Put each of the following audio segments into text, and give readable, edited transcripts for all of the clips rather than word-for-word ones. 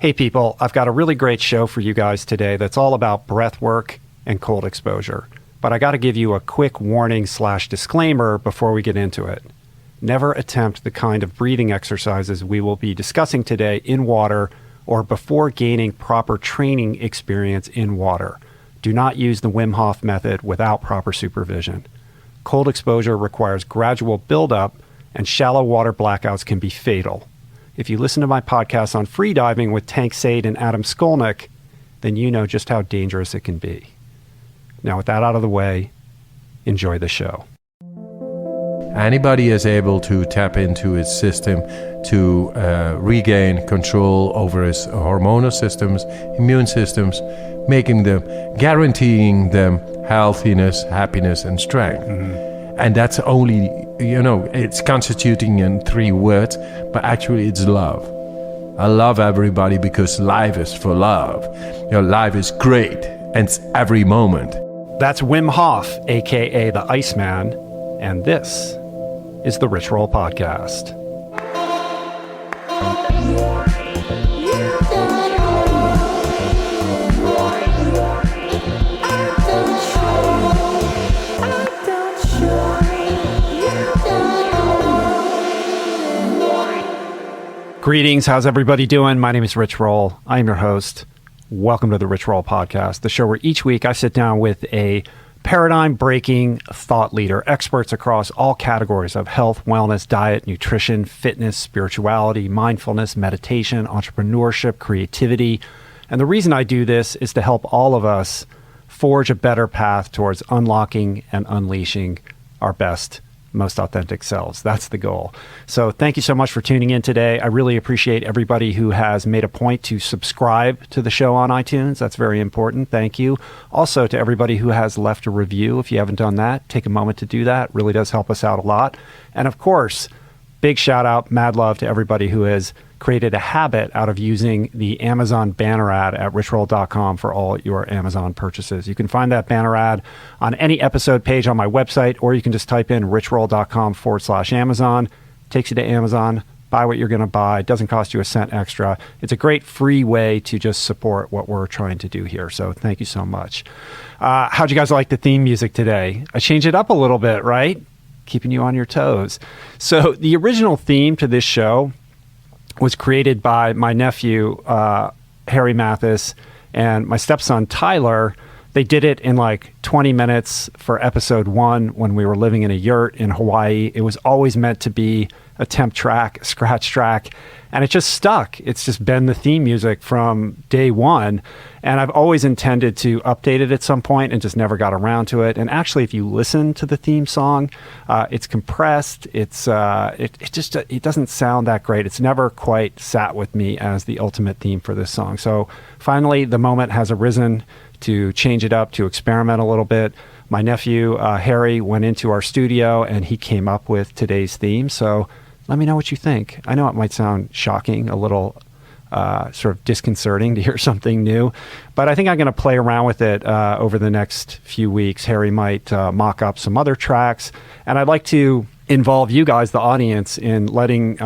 Hey people, I've got a really great show for you guys today that's all about breath work and cold exposure. But I got to give you a quick warning/disclaimer before we get into it. Never attempt the kind of breathing exercises we will be discussing today in water or before gaining proper training experience in water. Do not use the Wim Hof method without proper supervision. Cold exposure requires gradual buildup, and shallow water blackouts can be fatal. If you listen to my podcast on freediving with Tank Sade and Adam Skolnick, then you know just how dangerous it can be. Now, with that out of the way, enjoy the show. Anybody is able to tap into his system to regain control over his hormonal systems, immune systems, guaranteeing them healthiness, happiness, and strength. Mm-hmm. And that's only, it's constituting in 3 words, but actually it's love. I love everybody because life is for love. Life is great, and it's every moment. That's Wim Hof, aka the Iceman, and this is the Rich Roll Podcast. Greetings, how's everybody doing? My name is Rich Roll. I am your host. Welcome to the Rich Roll Podcast, the show where each week I sit down with a paradigm-breaking thought leader, experts across all categories of health, wellness, diet, nutrition, fitness, spirituality, mindfulness, meditation, entrepreneurship, creativity. And the reason I do this is to help all of us forge a better path towards unlocking and unleashing our best, most authentic selves. That's the goal. So thank you so much for tuning in today. I really appreciate everybody who has made a point to subscribe to the show on iTunes. That's very important. Thank you. Also to everybody who has left a review. If you haven't done that, take a moment to do that. It really does help us out a lot. And of course, big shout out, mad love to everybody who has created a habit out of using the Amazon banner ad at richroll.com for all your Amazon purchases. You can find that banner ad on any episode page on my website, or you can just type in richroll.com/Amazon. Takes you to Amazon. Buy what you're going to buy. It doesn't cost you a cent extra. It's a great free way to just support what we're trying to do here. So thank you so much. How'd you guys like the theme music today? I changed it up a little bit, right? Keeping you on your toes. So the original theme to this show was created by my nephew, Harry Mathis, and my stepson, Tyler. They did it in like 20 minutes for episode 1 when we were living in a yurt in Hawaii. It was always meant to be a temp track, scratch track, and it just stuck. It's just been the theme music from day one. And I've always intended to update it at some point and just never got around to it. And actually, if you listen to the theme song, it's compressed. It doesn't sound that great. It's never quite sat with me as the ultimate theme for this song. So finally, the moment has arisen to change it up, to experiment a little bit. My nephew, Harry, went into our studio and he came up with today's theme. So let me know what you think. I know it might sound shocking, a little sort of disconcerting to hear something new, but I think I'm going to play around with it over the next few weeks. Harry might mock up some other tracks, and I'd like to involve you guys, the audience, in letting,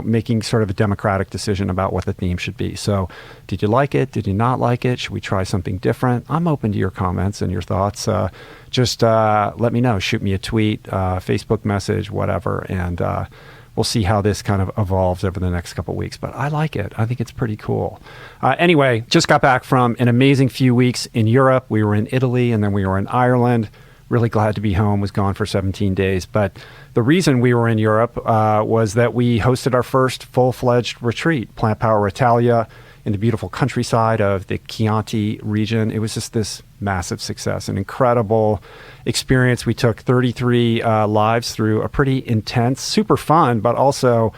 making sort of a democratic decision about what the theme should be. So did you like it? Did you not like it? Should we try something different? I'm open to your comments and your thoughts. Just let me know. Shoot me a tweet, Facebook message, whatever, and we'll see how this kind of evolves over the next couple of weeks. But I like it. I think it's pretty cool. Anyway, just got back from an amazing few weeks in Europe. We were in Italy, and then we were in Ireland. Really glad to be home. Was gone for 17 days. But the reason we were in Europe was that we hosted our first full-fledged retreat, Plant Power Italia, in the beautiful countryside of the Chianti region. It was just this massive success, an incredible experience. We took 33 lives through a pretty intense, super fun, but also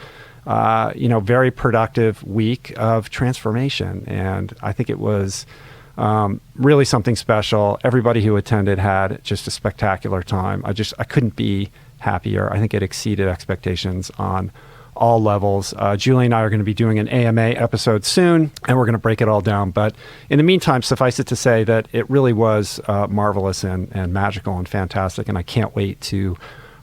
very productive week of transformation. And I think it was really something special. Everybody who attended had just a spectacular time. I couldn't be happier. I think it exceeded expectations on all levels. Julie and I are going to be doing an AMA episode soon, and we're going to break it all down. But in the meantime, suffice it to say that it really was marvelous and magical and fantastic, and I can't wait to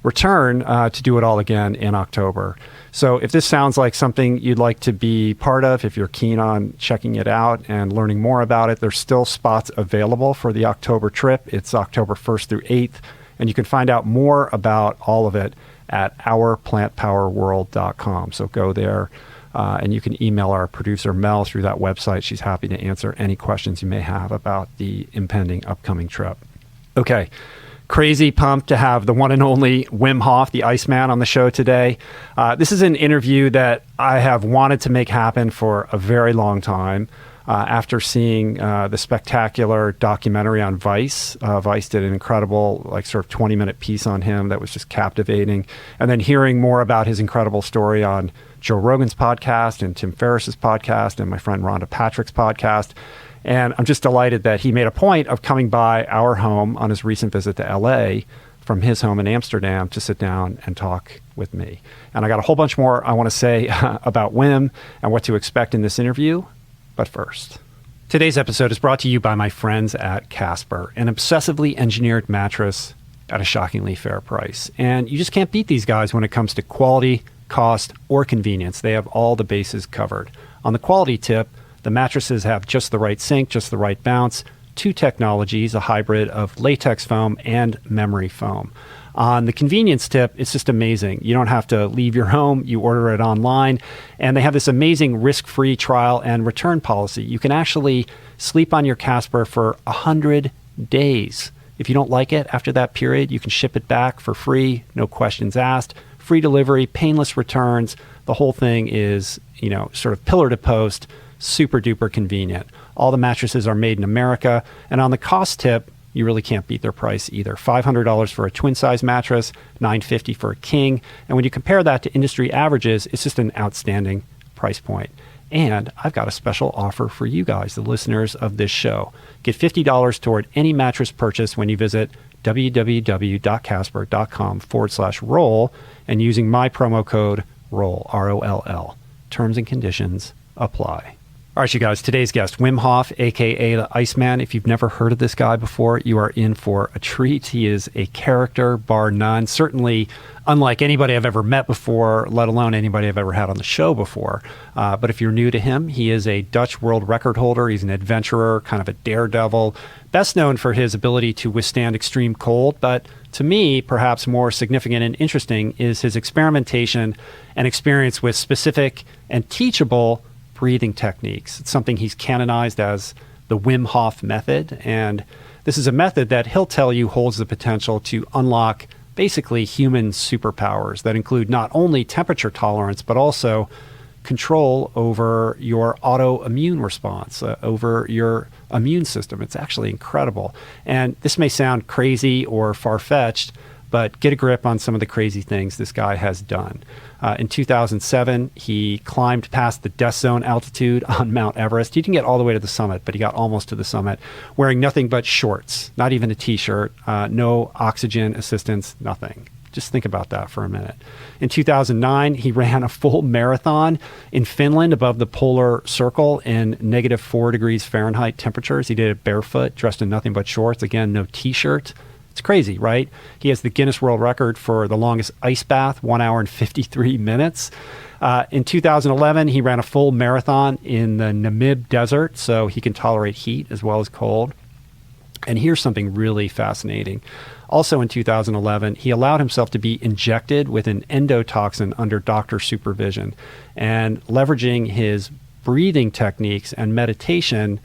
return to do it all again in October. So if this sounds like something you'd like to be part of, if you're keen on checking it out and learning more about it, there's still spots available for the October trip. It's October 1st through 8th, and you can find out more about all of it at ourplantpowerworld.com. So go there, and you can email our producer Mel through that website. She's happy to answer any questions you may have about the impending upcoming trip. Okay. Crazy pumped to have the one and only Wim Hof, the Iceman, on the show today. This is an interview that I have wanted to make happen for a very long time. After seeing the spectacular documentary on Vice, Vice did an incredible, sort of 20-minute piece on him that was just captivating. And then hearing more about his incredible story on Joe Rogan's podcast and Tim Ferriss's podcast and my friend Rhonda Patrick's podcast. And I'm just delighted that he made a point of coming by our home on his recent visit to LA from his home in Amsterdam to sit down and talk with me. And I got a whole bunch more I want to say about Wim and what to expect in this interview. But first, today's episode is brought to you by my friends at Casper, an obsessively engineered mattress at a shockingly fair price. And you just can't beat these guys when it comes to quality, cost, or convenience. They have all the bases covered. On the quality tip, the mattresses have just the right sink, just the right bounce, 2 technologies, a hybrid of latex foam and memory foam. On the convenience tip, it's just amazing. You don't have to leave your home. You order it online. And they have this amazing risk-free trial and return policy. You can actually sleep on your Casper for 100 days. If you don't like it after that period, you can ship it back for free, no questions asked, free delivery, painless returns. The whole thing is, sort of pillar to post, super duper convenient. All the mattresses are made in America. And on the cost tip, you really can't beat their price either. $500 for a twin size mattress, $950 for a king. And when you compare that to industry averages, it's just an outstanding price point. And I've got a special offer for you guys, the listeners of this show. Get $50 toward any mattress purchase when you visit www.casper.com/roll and using my promo code ROLL, ROLL. Terms and conditions apply. All right, you guys, today's guest, Wim Hof, a.k.a. the Iceman. If you've never heard of this guy before, you are in for a treat. He is a character, bar none. Certainly unlike anybody I've ever met before, let alone anybody I've ever had on the show before. But if you're new to him, he is a Dutch world record holder. He's an adventurer, kind of a daredevil, best known for his ability to withstand extreme cold. But to me, perhaps more significant and interesting is his experimentation and experience with specific and teachable breathing techniques. It's something he's canonized as the Wim Hof Method. And this is a method that he'll tell you holds the potential to unlock basically human superpowers that include not only temperature tolerance, but also control over your autoimmune response, over your immune system. It's actually incredible. And this may sound crazy or far-fetched, but get a grip on some of the crazy things this guy has done. In 2007, he climbed past the death zone altitude on Mount Everest. He didn't get all the way to the summit, but he got almost to the summit, wearing nothing but shorts, not even a t-shirt, no oxygen assistance, nothing. Just think about that for a minute. In 2009, he ran a full marathon in Finland above the polar circle in -4 degrees Fahrenheit temperatures. He did it barefoot, dressed in nothing but shorts. Again, no t-shirt. It's crazy, right? He has the Guinness World Record for the longest ice bath, 1 hour and 53 minutes. In 2011, he ran a full marathon in the Namib Desert, so he can tolerate heat as well as cold. And here's something really fascinating. Also in 2011, he allowed himself to be injected with an endotoxin under doctor supervision. And leveraging his breathing techniques and meditation,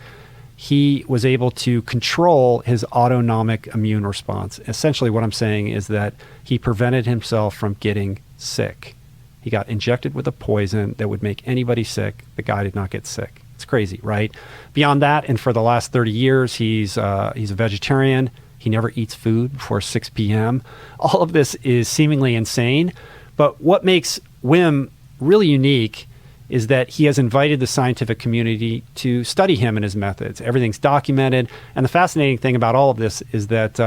he was able to control his autonomic immune response. Essentially what I'm saying is that he prevented himself from getting sick. He got injected with a poison that would make anybody sick. The guy did not get sick. It's crazy, right? Beyond that, and for the last 30 years, he's a vegetarian. He never eats food before 6 p.m. All of this is seemingly insane. But what makes Wim really unique is that he has invited the scientific community to study him and his methods. Everything's documented. And the fascinating thing about all of this is that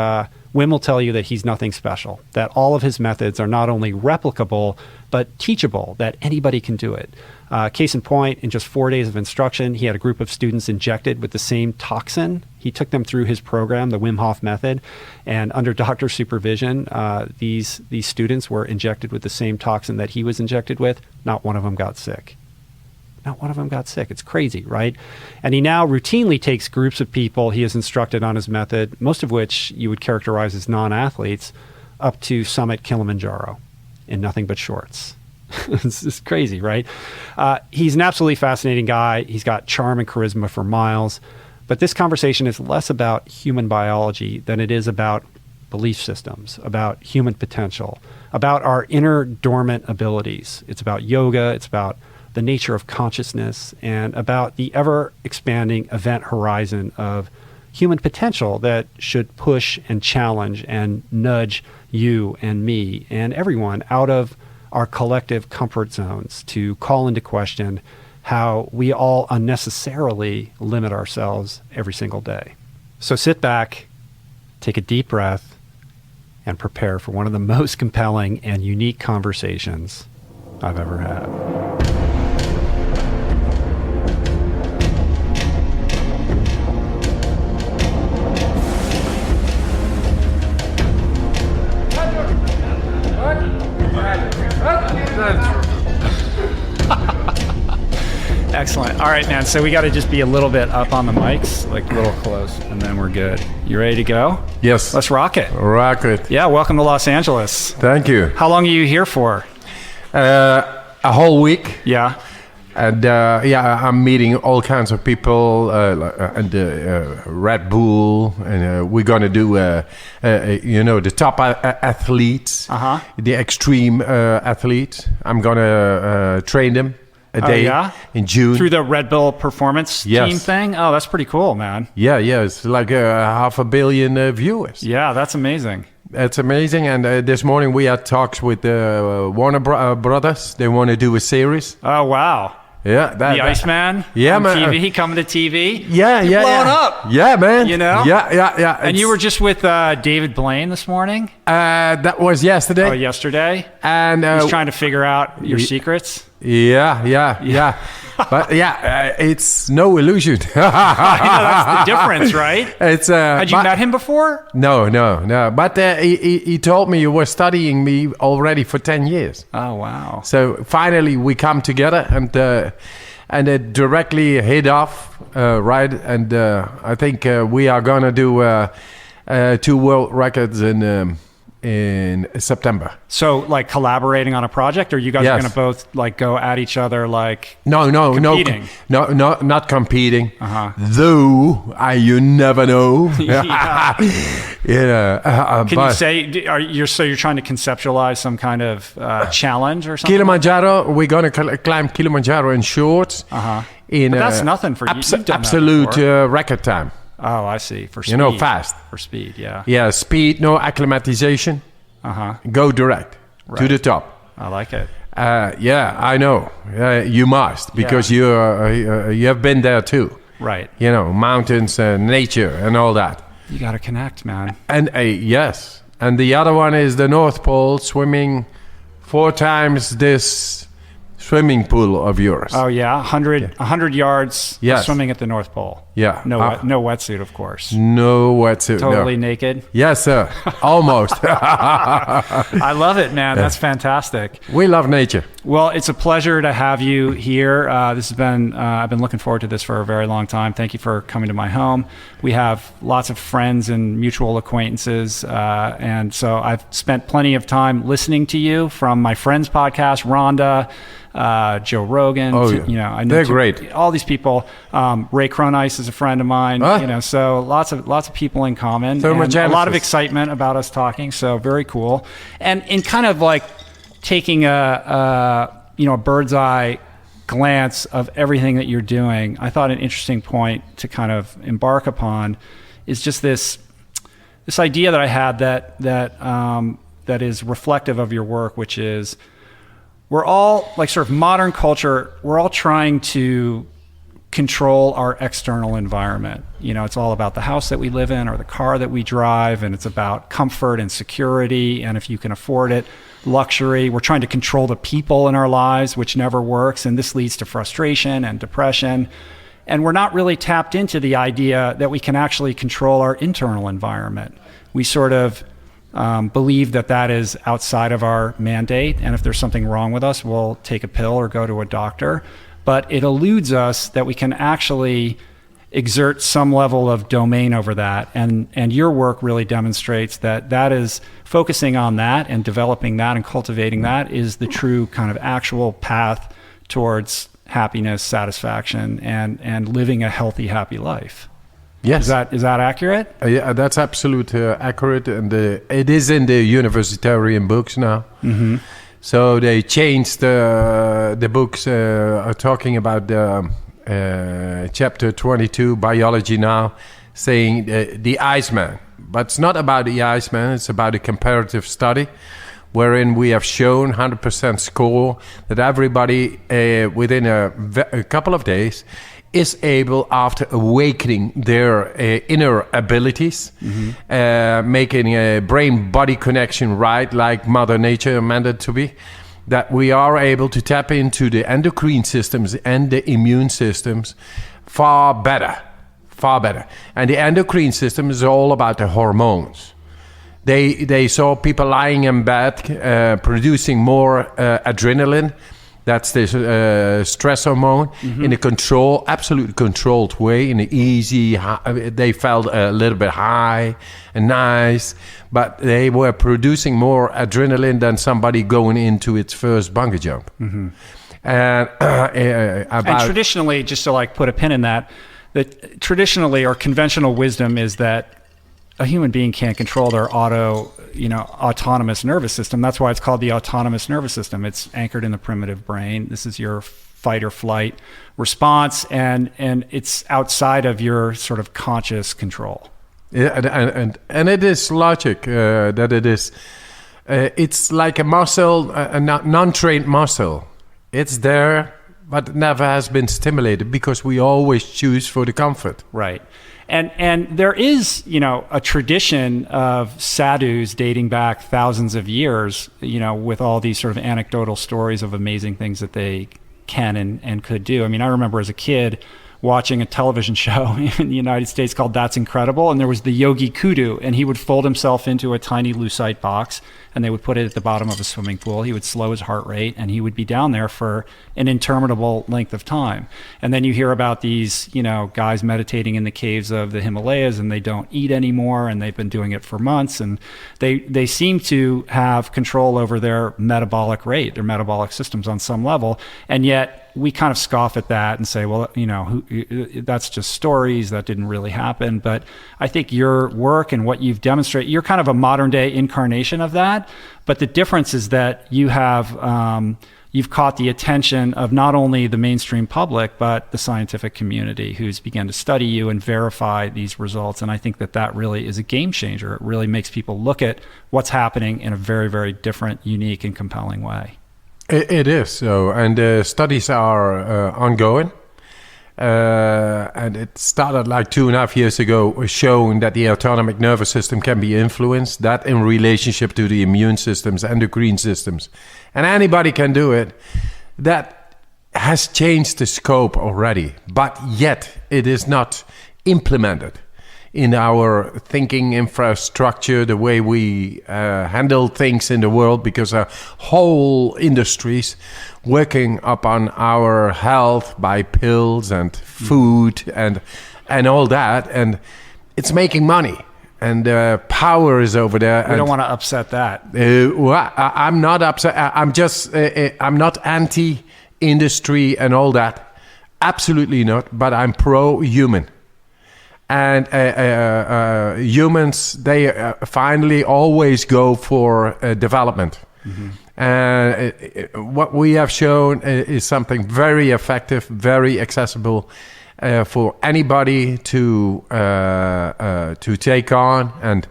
Wim will tell you that he's nothing special, that all of his methods are not only replicable, but teachable, that anybody can do it. Case in point, in just 4 days of instruction, he had a group of students injected with the same toxin. He took them through his program, the Wim Hof Method, and under doctor supervision, these students were injected with the same toxin that he was injected with. Not one of them got sick. Not one of them got sick. It's crazy, right? And he now routinely takes groups of people he has instructed on his method, most of which you would characterize as non-athletes, up to summit Kilimanjaro in nothing but shorts. It's crazy, right? He's an absolutely fascinating guy. He's got charm and charisma for miles. But this conversation is less about human biology than it is about belief systems, about human potential, about our inner dormant abilities. It's about yoga. It's about the nature of consciousness, and about the ever-expanding event horizon of human potential that should push and challenge and nudge you and me and everyone out of our collective comfort zones to call into question how we all unnecessarily limit ourselves every single day. So sit back, take a deep breath, and prepare for one of the most compelling and unique conversations I've ever had. Excellent. All right, man. So we got to just be a little bit up on the mics, like a little close, and then we're good. You ready to go? Yes. Let's rock it. Rock it. Yeah, welcome to Los Angeles. Thank you. How long are you here for? A whole week. Yeah. And I'm meeting all kinds of people, and Red Bull, and we're gonna do, the top athletes, the extreme athletes. I'm gonna train them a day in June through the Red Bull performance team thing. Oh, that's pretty cool, man. Yeah, it's like 500 million viewers. Yeah, that's amazing. It's amazing. And this morning we had talks with Warner Brothers. They want to do a series. Oh, wow. Yeah, the Iceman. Yeah, on man. TV, coming to TV. Yeah, You're blowing up. Yeah, man. You know. Yeah. And you were just with David Blaine this morning. That was yesterday. Oh, yesterday. And he's trying to figure out your secrets. Yeah. But it's no illusion. I know, that's the difference, right? It's had you met him before? No. But he told me you were studying me already for 10 years. Oh, wow. So finally we come together and it directly hit off, right? And I think we are gonna do 2 world records in September. So like collaborating on a project, or you guys are going to both like go at each other like competing? No, not competing. Though you never know. Can you say you're trying to conceptualize some kind of challenge or something? Kilimanjaro, we're going to climb Kilimanjaro in shorts. But that's nothing for you. You've done absolute record time. Oh, I see. For speed. Fast. For speed, yeah. Yeah, speed, no acclimatization. Go direct to the top. I like it. I know. You must, because you have been there too. Right. Mountains, nature, and all that. You got to connect, man. And yes. And the other one is the North Pole, swimming 4 times this swimming pool of yours. Oh, yeah? 100 yards swimming at the North Pole. Yeah. No wetsuit, of course. No wetsuit. Totally naked? Yes, sir. Almost. I love it, man. That's fantastic. We love nature. Well, it's a pleasure to have you here. This has been, I've been looking forward to this for a very long time. Thank you for coming to my home. We have lots of friends and mutual acquaintances. And so I've spent plenty of time listening to you from my friend's podcast, Rhonda, Joe Rogan. I know they're great. All these people. Ray Cronice is a friend of mine. So lots of people in common. And a lot of excitement about us talking. So very cool. And in kind of like taking a bird's eye glance of everything that you're doing, I thought an interesting point to kind of embark upon is just this idea that I had that is reflective of your work, which is we're all like sort of modern culture. We're all trying to control our external environment. It's all about the house that we live in or the car that we drive, and it's about comfort and security, and if you can afford it, luxury. We're trying to control the people in our lives, which never works, and this leads to frustration and depression. And we're not really tapped into the idea that we can actually control our internal environment. We sort of believe that is outside of our mandate, and if there's something wrong with us, we'll take a pill or go to a doctor. But it eludes us that we can actually exert some level of domain over that. And your work really demonstrates that is focusing on that and developing that and cultivating that is the true kind of actual path towards happiness, satisfaction, and living a healthy, happy life. Yes. Is that accurate? Yeah, that's absolutely accurate. And it is in the universitarian books now. Mm-hmm. So they changed the books are talking about chapter 22, biology now, saying the Iceman. But it's not about the Iceman, it's about a comparative study wherein we have shown 100% score that everybody within a couple of days is able, after awakening their inner abilities, making a brain-body connection right, like Mother Nature meant it to be, that we are able to tap into the endocrine systems and the immune systems far better. And the endocrine system is all about the hormones. They saw people lying in bed producing more adrenaline. That's the stress hormone in a absolutely controlled way, in an easy. They felt a little bit high and nice, but they were producing more adrenaline than somebody going into its first bungee jump. Mm-hmm. And traditionally, just to put a pin in that traditionally or conventional wisdom is that a human being can't control their autonomous nervous system. That's why it's called the autonomous nervous system. It's anchored in the primitive brain. This is your fight or flight response, and it's outside of your sort of conscious control. Yeah, and it is logic that it is. It's like a muscle, a non-trained muscle. It's there, but never has been stimulated because we always choose for the comfort. Right. And there is, a tradition of sadhus dating back thousands of years, with all these sort of anecdotal stories of amazing things that they can and could do. I mean, I remember as a kid watching a television show in the United States called That's Incredible, and there was the Yogi Kudu, and he would fold himself into a tiny lucite box, and they would put it at the bottom of a swimming pool. He would slow his heart rate, and he would be down there for an interminable length of time. And then you hear about these, guys meditating in the caves of the Himalayas, and they don't eat anymore, and they've been doing it for months, and they seem to have control over their metabolic rate, their metabolic systems on some level, and yet we kind of scoff at that and say, well, that's just stories, that didn't really happen. But I think your work and what you've demonstrated, you're kind of a modern day incarnation of that. But the difference is that you have, you've caught the attention of not only the mainstream public, but the scientific community who's begun to study you and verify these results. And I think that really is a game changer. It really makes people look at what's happening in a very, very different, unique, and compelling way. It is so, and studies are ongoing. And it started like 2.5 years ago, showing that the autonomic nervous system can be influenced, that in relationship to the immune systems, endocrine systems. And anybody can do it. That has changed the scope already, but yet it is not implemented in our thinking infrastructure, the way we handle things in the world, because our whole industries working upon our health by pills and food and all that, and it's making money, and power is over there. We don't want to upset that. I'm not upset. I'm just I'm not anti-industry and all that. Absolutely not. But I'm pro-human. And humans, they finally always go for development. Mm-hmm. What we have shown is something very effective, very accessible for anybody to take on. And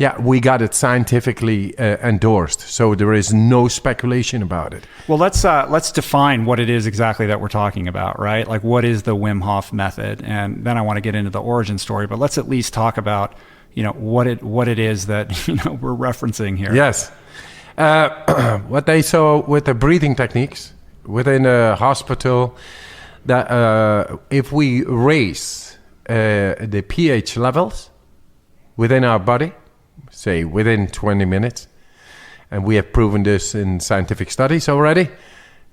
Yeah, we got it scientifically endorsed, so there is no speculation about it. Well, let's define what it is exactly that we're talking about, right? Like, what is the Wim Hof method? And then I want to get into the origin story, but let's at least talk about, what it is that we're referencing here. Yes, what they saw with the breathing techniques within a hospital, that if we raise the pH levels within our body, say within 20 minutes, and we have proven this in scientific studies already,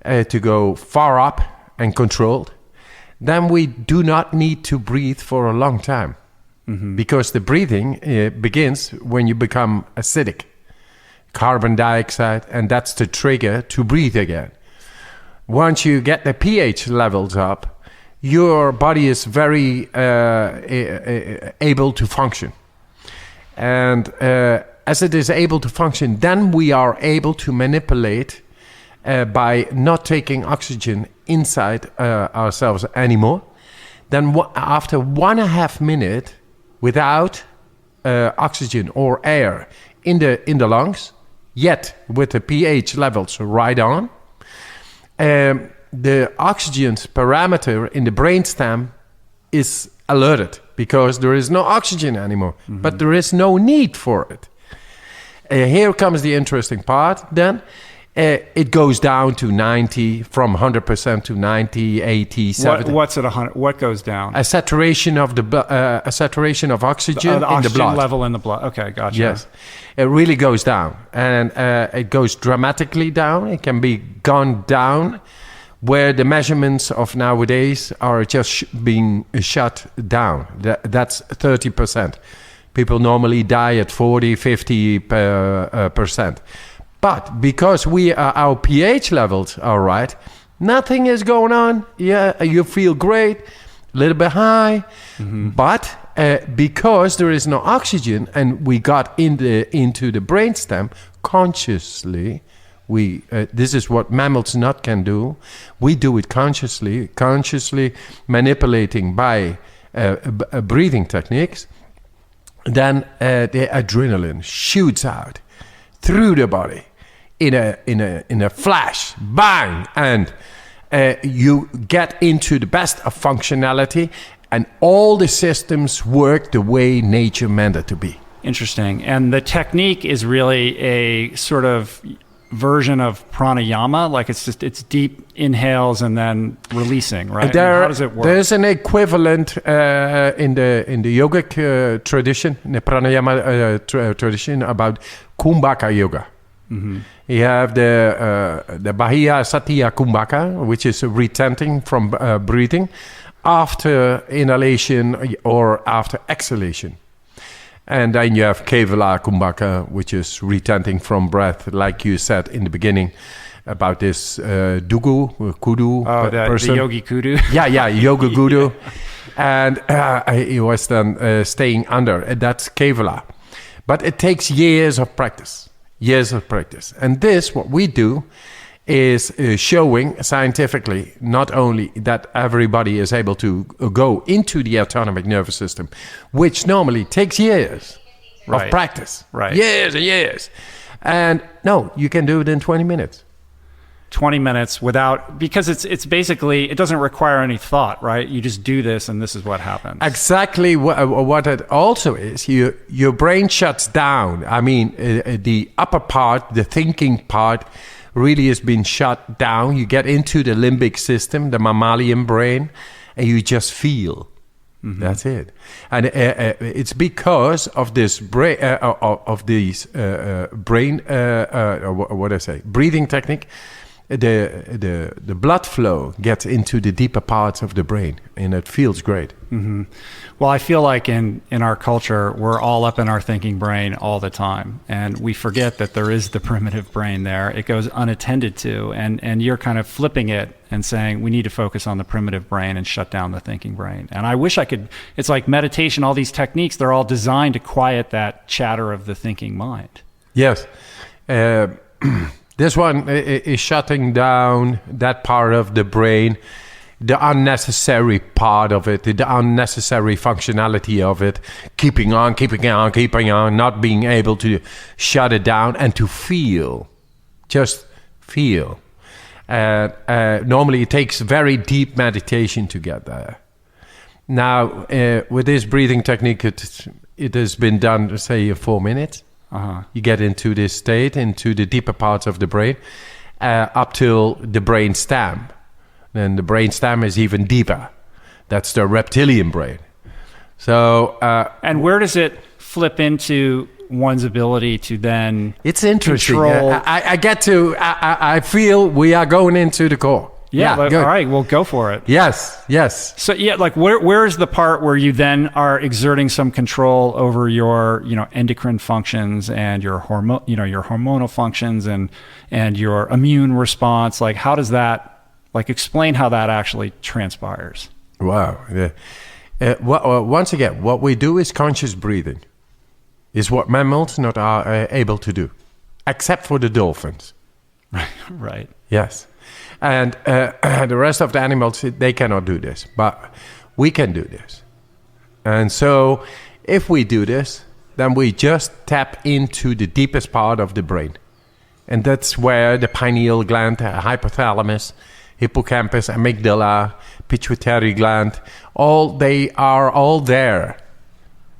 to go far up and controlled, then we do not need to breathe for a long time. Mm-hmm. Because the breathing begins when you become acidic, carbon dioxide, and that's the trigger to breathe again. Once you get the pH levels up, your body is very able to function. And as it is able to function, then we are able to manipulate by not taking oxygen inside ourselves anymore. Then after 1.5 minutes without oxygen or air in the lungs, yet with the pH levels right on, the oxygen parameter in the brainstem is alerted because there is no oxygen anymore, mm-hmm. but there is no need for it. Here comes the interesting part then. It goes down to 90, from 100% to 90, 80, 70. What's at 100? What goes down? A saturation of a saturation of oxygen in oxygen the blood. Level in the blood. Okay, gotcha. Yes, it really goes down, and it goes dramatically down. It can be gone down, where the measurements of nowadays are just being shut down. That's 30%. People normally die at 40, 50%. But because our pH levels are right, nothing is going on. Yeah, you feel great, a little bit high. Mm-hmm. But because there is no oxygen and we got into the brainstem consciously, this is what mammals not can do. We do it consciously manipulating by breathing techniques. Then the adrenaline shoots out through the body in a flash, bang, and you get into the best of functionality, and all the systems work the way nature meant it to be. Interesting. And the technique is really a sort of version of pranayama, like it's deep inhales and then releasing, right? How does it work? There's an equivalent in the yogic tradition, in the pranayama tradition, about kumbhaka yoga. Mm-hmm. You have the Bahia Satya Kumbhaka, which is retenting from breathing after inhalation or after exhalation. And then you have Kevala Kumbhaka, which is retenting from breath, like you said in the beginning about this kudu person. The yogi kudu. Yeah, yoga kudu. And he was then staying under. That's Kevala. But it takes years of practice. And this, what we do, is showing scientifically not only that everybody is able to go into the autonomic nervous system, which normally takes years of practice. Right. Years and years. And no, you can do it in 20 minutes. 20 minutes because it's basically, it doesn't require any thought, right? You just do this and this is what happens. Exactly what it also is. Your brain shuts down. I mean, the upper part, the thinking part, really has been shut down. You get into the limbic system, the mammalian brain, and you just feel. Mm-hmm. That's it. And it's because of this brain, breathing technique. The blood flow gets into the deeper parts of the brain, and it feels great. Mm-hmm. Well, I feel like in our culture, we're all up in our thinking brain all the time, and we forget that there is the primitive brain there. It goes unattended to, and you're kind of flipping it and saying we need to focus on the primitive brain and shut down the thinking brain. And I wish I could. It's like meditation. All these techniques, they're all designed to quiet that chatter of the thinking mind. Yes. This one is shutting down that part of the brain the unnecessary part of it, the unnecessary functionality of it, keeping on, not being able to shut it down and to feel, just feel. Normally it takes very deep meditation to get there. Now, with this breathing technique, it has been done, say, 4 minutes. You get into this state, into the deeper parts of the brain, up till the brain stem. Then the brain stem is even deeper. That's the reptilian brain. So, and where does it flip into one's ability to then? It's interesting. Control? I feel we are going into the core. Yeah. All right. Well, go for it. Yes. So like where is the part where you then are exerting some control over your, endocrine functions and your hormonal functions and your immune response? Like, how does that, explain how that actually transpires? Wow. Once again, what we do is conscious breathing. Is what mammals not are able to do, except for the dolphins. Right. Yes. And the rest of the animals, they cannot do this, but we can do this. And so if we do this, then we just tap into the deepest part of the brain. And that's where the pineal gland, hypothalamus, hippocampus, amygdala, pituitary gland, they are all there.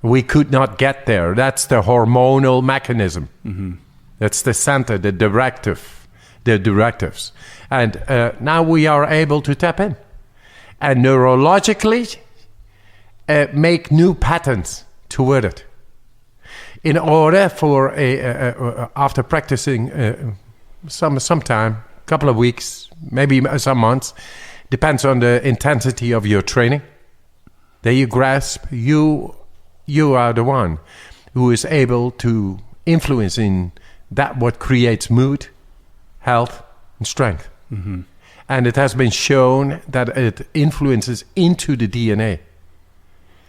We could not get there. That's the hormonal mechanism. Mm-hmm. That's the center, the directives. And now we are able to tap in. And neurologically, make new patterns toward it. In order for, after practicing some time, a couple of weeks, maybe some months, depends on the intensity of your training, then you grasp you are the one who is able to influence in that what creates mood, health, and strength. Mm-hmm. And it has been shown that it influences into the DNA.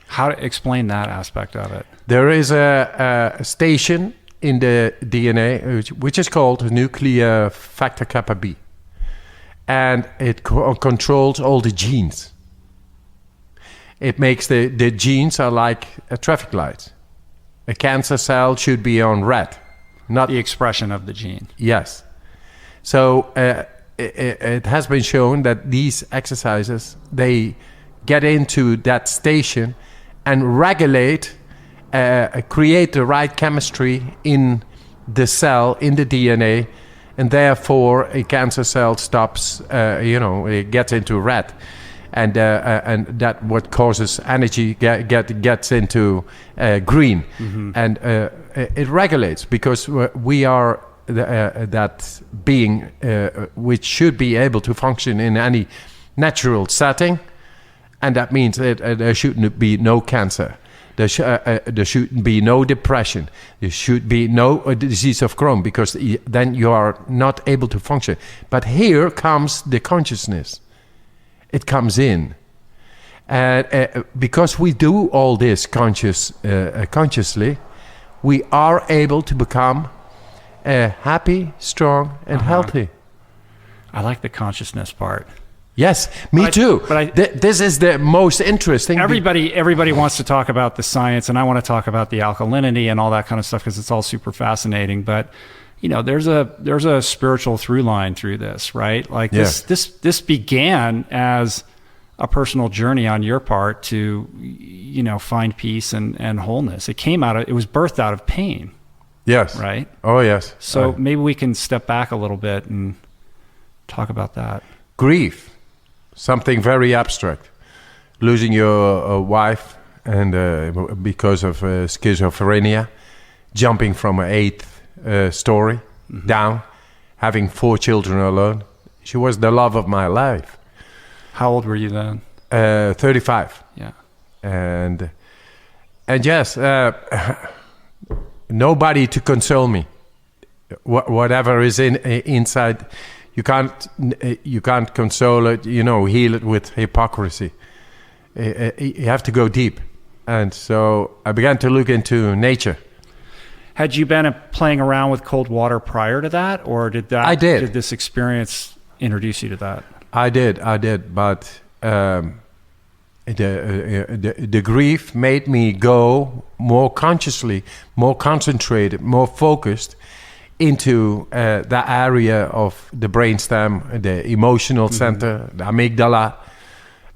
How to explain that aspect of it? There is a station in the DNA which is called nuclear factor kappa B. And it controls all the genes. It makes the genes are like a traffic light. A cancer cell should be on red, not the expression of the gene. Yes. So it has been shown that these exercises, they get into that station and regulate, create the right chemistry in the cell, in the DNA, and therefore a cancer cell stops, it gets into red. And that what causes energy gets into green. Mm-hmm. And it regulates because we are that being which should be able to function in any natural setting, and that means that there shouldn't be no cancer, there shouldn't be no depression, there should be no disease of Crohn, because then you are not able to function. But here comes the consciousness. It comes in, and because we do all this consciously, we are able to become happy, strong, and healthy. I like the consciousness part. Yes, me too. But this is the most interesting. Everybody wants to talk about the science, and I want to talk about the alkalinity and all that kind of stuff because it's all super fascinating. But there's a spiritual through line through this, right? Like this began as a personal journey on your part to, find peace and wholeness. It was birthed out of pain. Yes. Right? Oh, yes. So maybe we can step back a little bit and talk about that. Grief, something very abstract. Losing your wife and because of schizophrenia, jumping from an 8th story down, having 4 children alone. She was the love of my life. How old were you then? 35. Yeah. And yes, nobody to console me. Whatever is inside, you can't console it. Heal it with hypocrisy. You have to go deep. And so I began to look into nature. Had you been playing around with cold water prior to that, or did I did. Did this experience introduce you to that? I did, but the grief made me go more consciously, more concentrated, more focused into that area of the brainstem, the emotional center, the amygdala,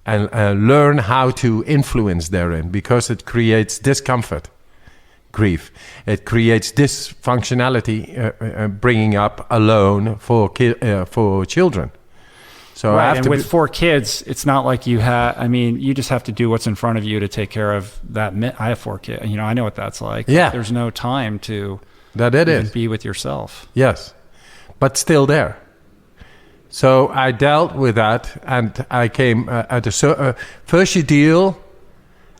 and learn how to influence therein, because it creates discomfort, grief. It creates dysfunctionality, bringing up alone for children. So right, and with 4 kids, it's not like you have. I mean, you just have to do what's in front of you to take care of that. I have 4 kids. I know what that's like. Yeah, there's no time to be with yourself. Yes, but still there. So I dealt with that, and I came at first you deal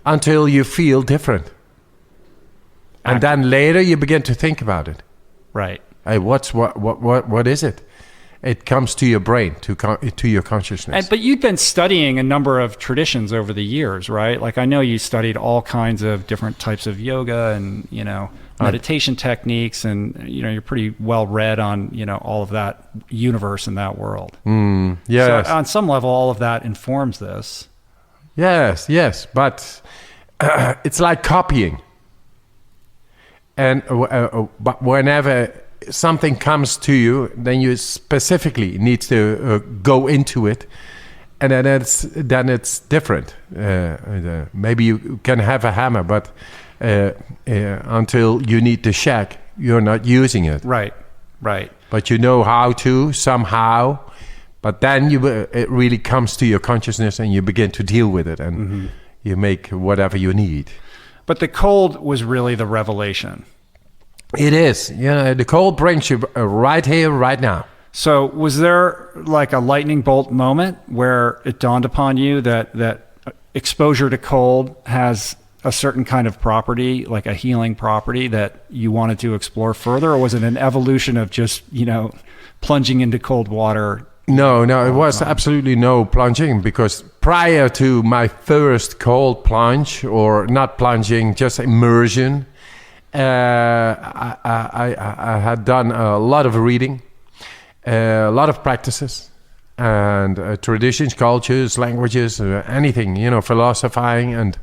until you feel different, and then later you begin to think about it. Right. Hey, what is it? It comes to your brain, to your consciousness. But you've been studying a number of traditions over the years, right? Like I know you studied all kinds of different types of yoga and, meditation techniques, and, you're pretty well read on, all of that universe and that world. Yes. So on some level, all of that informs this. Yes. But it's like copying. And but whenever something comes to you, then you specifically need to go into it, and then it's different. Maybe you can have a hammer, but until you need the shack, you're not using it. Right. But you know how to somehow. But then it really comes to your consciousness, and you begin to deal with it, and you make whatever you need. But the cold was really the revelation. It is. The cold brings you right here, right now. So was there like a lightning bolt moment where it dawned upon you that exposure to cold has a certain kind of property, like a healing property, that you wanted to explore further? Or was it an evolution of just, plunging into cold water? No, it was absolutely no plunging, because prior to my first cold plunge, or not plunging, just immersion, I had done a lot of reading, a lot of practices, and traditions, cultures, languages, anything, philosophizing and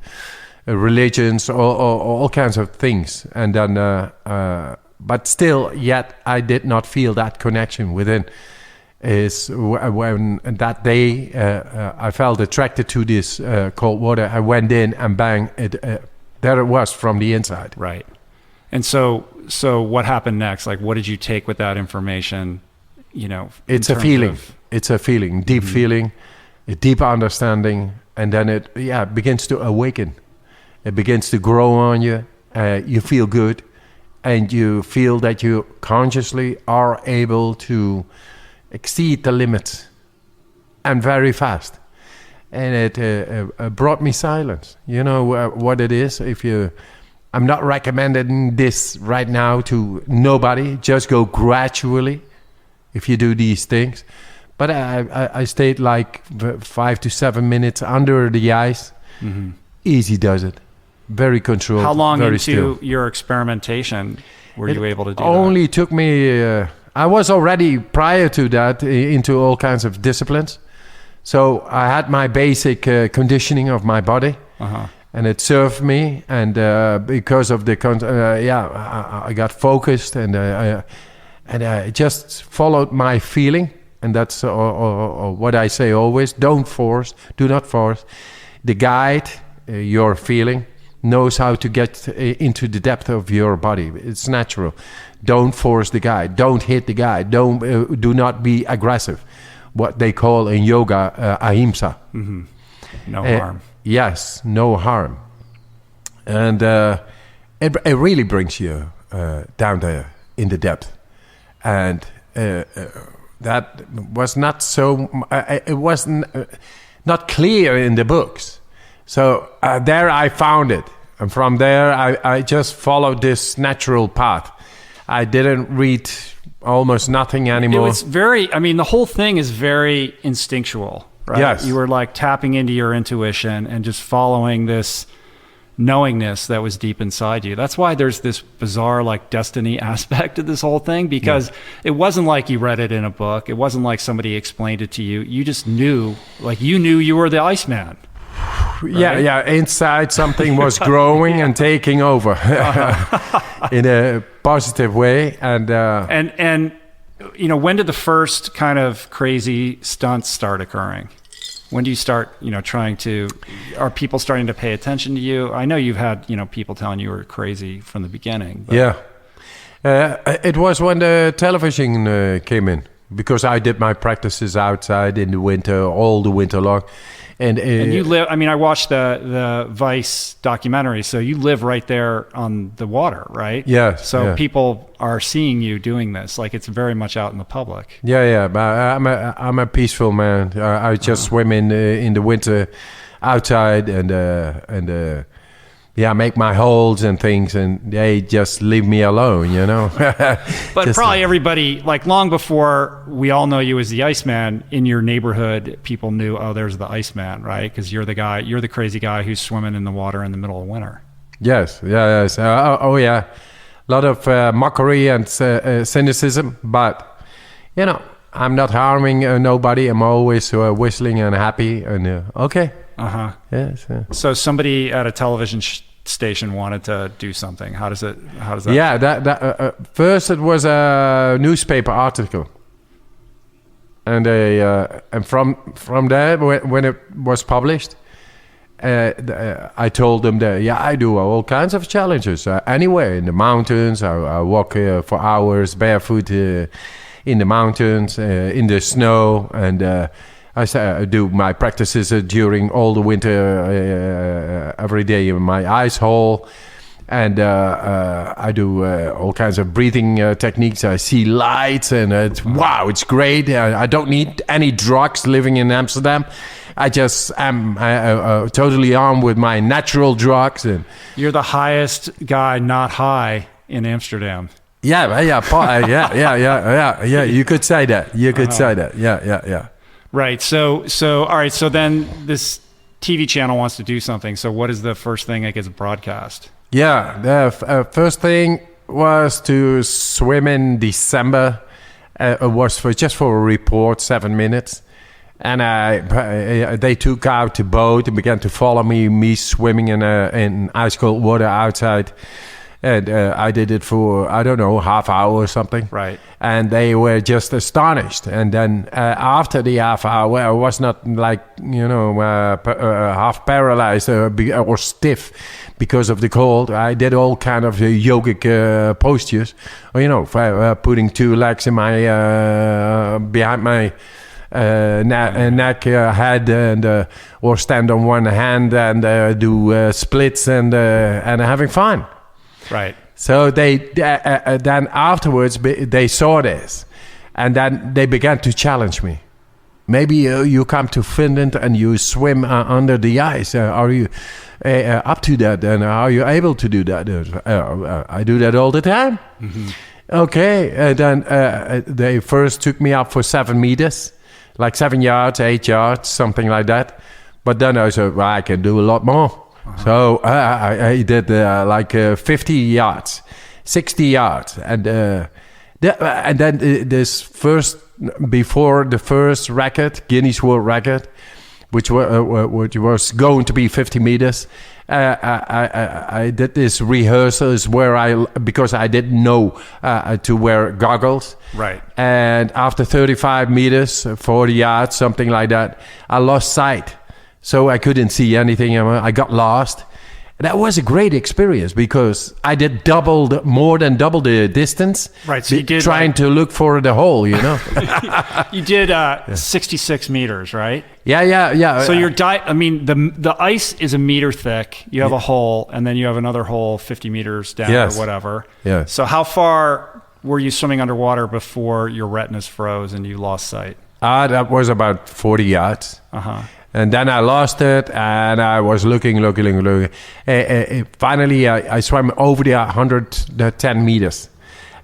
religions, all kinds of things. And then, but still, yet I did not feel that connection within. Is when that day I felt attracted to this cold water. I went in, and bang, there it was from the inside. Right. And so what happened next? Like, what did you take with that information? It's a feeling. It's a feeling, deep feeling, a deep understanding, and then it begins to awaken. It begins to grow on you. You feel good, and you feel that you consciously are able to exceed the limits, and very fast. And it brought me silence. You know what it is? I'm not recommending this right now to nobody. Just go gradually if you do these things. But I stayed like 5 to 7 minutes under the ice. Easy does it. Very controlled. How long very into still. Your experimentation were you able to do only took me... I was already, prior to that, into all kinds of disciplines. So I had my basic conditioning of my body. And it served me. And because of the... I got focused, and I just followed my feeling. And that's what I say always. Do not force. The guide, your feeling, knows how to get into the depth of your body. It's natural. Don't force the guide. Don't hit the guide. Do not be aggressive. What they call in yoga ahimsa. No harm. Yes, no harm. And it really brings you down there in the depth. And that was not so... it wasn't not clear in the books. So there I found it. And from there, I just followed this natural path. I didn't read almost nothing anymore. It was the whole thing is very instinctual, right? Yes. You were like tapping into your intuition and just following this knowingness that was deep inside you. That's why there's this bizarre like destiny aspect to this whole thing, because it wasn't like you read it in a book. It wasn't like somebody explained it to you. You just knew, like you knew you were the Iceman. Right? Yeah. Inside something was growing and taking over in a positive way. And you know, when did the first kind of crazy stunts start occurring? When do you start, you know, are people starting to pay attention to you? I know you've had, you know, people telling you were crazy from the beginning. But. Yeah. It was when the television came in, because I did my practices outside in the winter, all the winter long. And you live, I mean, I watched the Vice documentary, so you live right there on the water, right? Yes. So people are seeing you doing this, like it's very much out in the public. Yeah. But I'm a peaceful man. I just swim in the winter outside and make my holes and things, and they just leave me alone, you know. But probably everybody, like long before we all know you as the Iceman, in your neighborhood, people knew, oh, there's the Iceman, right? Because you're the crazy guy who's swimming in the water in the middle of winter. Yes. A lot of mockery and cynicism, but, you know, I'm not harming nobody. I'm always whistling and happy and okay. Uh-huh. Yes. So somebody at a television station wanted to do something. How does that? Yeah. That first it was a newspaper article, and from there when it was published, I told them that I do all kinds of challenges anywhere in the mountains. I walk for hours barefoot in the mountains, in the snow, and. I do my practices during all the winter every day in my ice hole, and I do all kinds of breathing techniques. I see lights, and it's great. I don't need any drugs living in Amsterdam. I just am totally armed with my natural drugs. And you're the highest guy not high in Amsterdam. Yeah. You could say that. Yeah. Right. So all right. So then this TV channel wants to do something. So what is the first thing that gets broadcast? Yeah. The first thing was to swim in December. It was just for a report, 7 minutes. And they took out the boat and began to follow me swimming in ice cold water outside. And I did it for, I don't know, half hour or something. Right. And they were just astonished. And then after the half hour, I was not like, half paralyzed or stiff because of the cold. I did all kind of yogic postures. Putting two legs in my behind my neck, head, and or stand on one hand and do splits and having fun. Right. So they then afterwards they saw this, and then they began to challenge me. Maybe you come to Finland and you swim under the ice. Are you up to that? And are you able to do that? I do that all the time. Mm-hmm. Okay. And then they first took me up for 7 meters, like 7 yards, 8 yards, something like that. But then I said, I can do a lot more. Uh-huh. So I did 50 yards, 60 yards, and then this first, before the first record, Guinness World Record, which was going to be 50 meters, I did this rehearsals where because I didn't know to wear goggles. Right. And after 35 meters, 40 yards, something like that, I lost sight. So I couldn't see anything. I got lost. That was a great experience because I did more than double the distance. Right. So you did trying to look for the hole, You did 66 meters, right? Yeah. So the ice is a meter thick. You have a hole, and then you have another hole 50 meters down or whatever. Yeah. So how far were you swimming underwater before your retinas froze and you lost sight? That was about 40 yards. Uh-huh. And then I lost it, and I was looking. Finally, I swam over the 110 meters.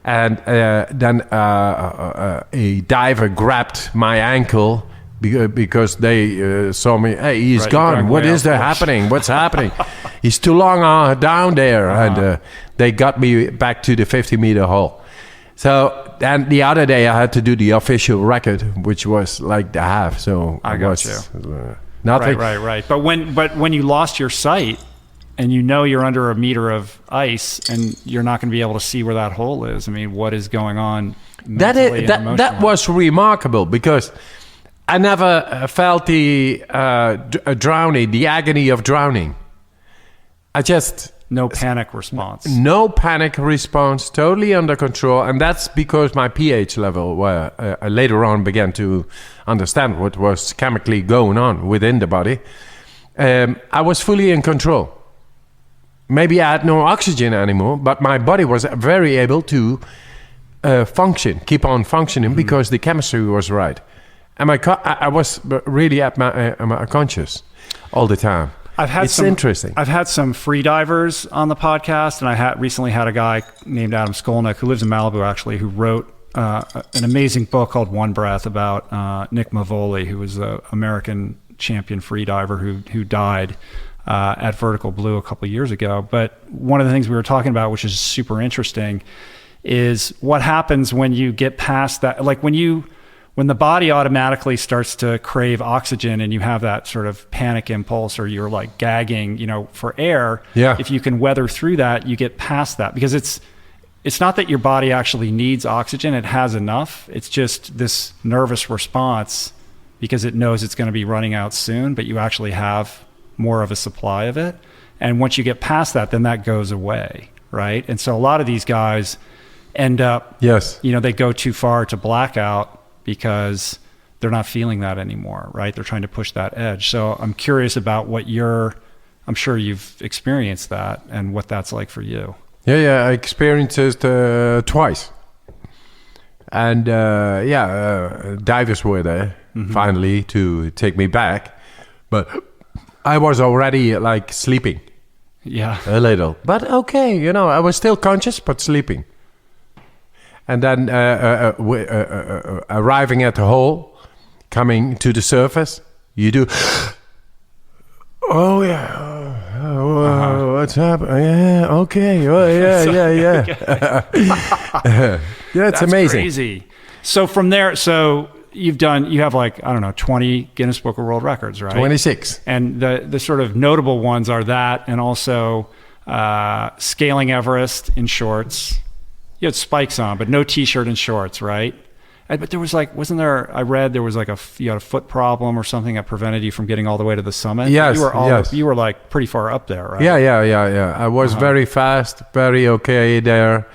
And then a diver grabbed my ankle because they saw me. Hey, he's Right, gone. What is there course. happening? What's happening? He's too long down there, and they got me back to the 50-meter hole. So then the other day I had to do the official record, which was like the half. So I got you. Nothing. Right. But when you lost your sight, and you know you're under a meter of ice, and you're not going to be able to see where that hole is. I mean, what is going on? That was remarkable, because I never felt the drowning, the agony of drowning. I just no panic response. No panic response, totally under control, and that's because my pH level, where I later on began to understand what was chemically going on within the body. I was fully in control. Maybe I had no oxygen anymore, but my body was very able to function, keep on functioning, because the chemistry was right. And I was really at my conscious all the time. It's interesting. I've had some free divers on the podcast, and I recently had a guy named Adam Skolnick, who lives in Malibu, actually, who wrote an amazing book called One Breath about Nick Mavoli, who was an American champion free diver who died at Vertical Blue a couple of years ago. But one of the things we were talking about, which is super interesting, is what happens when you get past that, like when the body automatically starts to crave oxygen, and you have that sort of panic impulse, or you're like gagging, for air. Yeah. If you can weather through that, you get past that, because it's not that your body actually needs oxygen. It has enough. It's just this nervous response because it knows it's going to be running out soon, but you actually have more of a supply of it. And once you get past that, then that goes away, right? And so a lot of these guys end up, they go too far to blackout because they're not feeling that anymore, right? They're trying to push that edge. So I'm curious about I'm sure you've experienced that and what that's like for you. Yeah, I experienced it twice. And divers were there finally to take me back. But I was already like sleeping. Yeah. A little. But okay, I was still conscious, but sleeping. And then arriving at the hole, coming to the surface, you do, oh yeah, what's happening? Yeah, okay, oh yeah. That's amazing. Crazy. So from there, you have 20 Guinness Book of World Records, right? 26. And the sort of notable ones are that, and also scaling Everest in shorts. You had spikes on, but no t-shirt and shorts, right? But there was I read there was you had a foot problem or something that prevented you from getting all the way to the summit. Yes, you were like pretty far up there, right? Yeah. I was very fast, very okay there,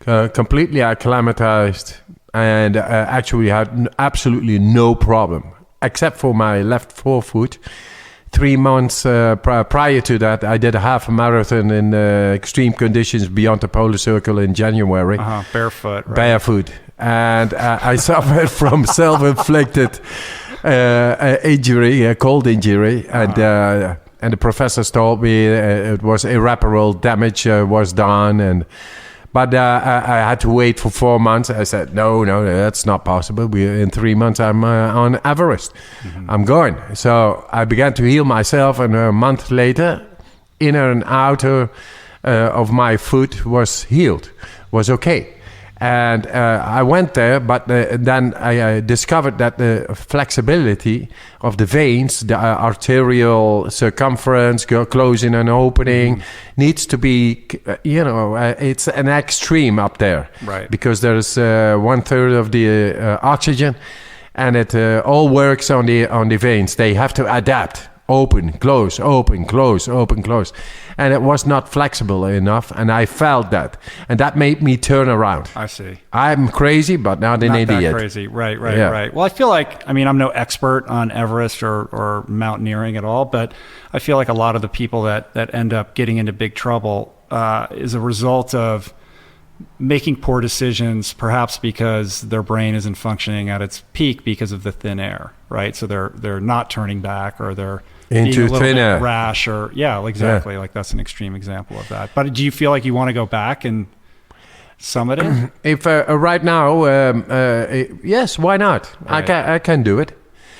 completely acclimatized, and actually had absolutely no problem, except for my left forefoot. 3 months prior to that, I did a half a marathon in extreme conditions beyond the polar circle in January. Barefoot, right? Barefoot. And I suffered from self-inflicted injury, a cold injury. And the professors told me it was irreparable damage was done. But I had to wait for 4 months. I said, no, that's not possible. In 3 months, I'm on Everest. I'm going. So I began to heal myself, and a month later, inner and outer of my foot was healed, was okay. And I went there, but then I discovered that the flexibility of the veins, the arterial circumference, closing and opening, needs to be, it's an extreme up there. Right. Because there's 1/3 of the oxygen, and it all works on the veins. They have to adapt. Open, close, open, close, open, close. And it was not flexible enough, and I felt that. And that made me turn around. I see. I'm crazy, but not an idiot. Not that crazy. Right. Well, I feel like, I'm no expert on Everest or mountaineering at all, but I feel like a lot of the people that end up getting into big trouble is a result of making poor decisions, perhaps because their brain isn't functioning at its peak because of the thin air, right? So they're not turning back, or they're into being a little thin bit air. rash, or exactly. Like that's an extreme example of that. But do you feel like you want to go back and summit it? If right now, yes, why not? Right. I can do it.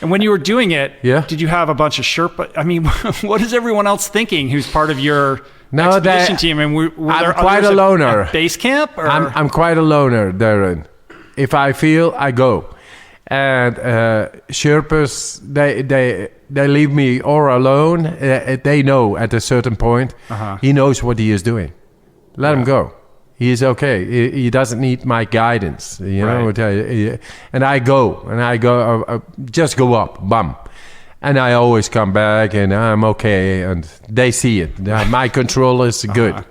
And when you were doing it, Yeah. did you have a bunch of Sherpa? I mean, what is everyone else thinking who's part of your expedition team? And were I'm there quite others a loner. at base camp? Or? I'm quite a loner, Darren. If I feel, I go. And Sherpas, they leave me or alone. They know at a certain point, he knows what he is doing. Let him go. He is okay. He doesn't need my guidance, you know. And I go, just go up, bum. And I always come back, and I'm okay, and they see it. My control is good.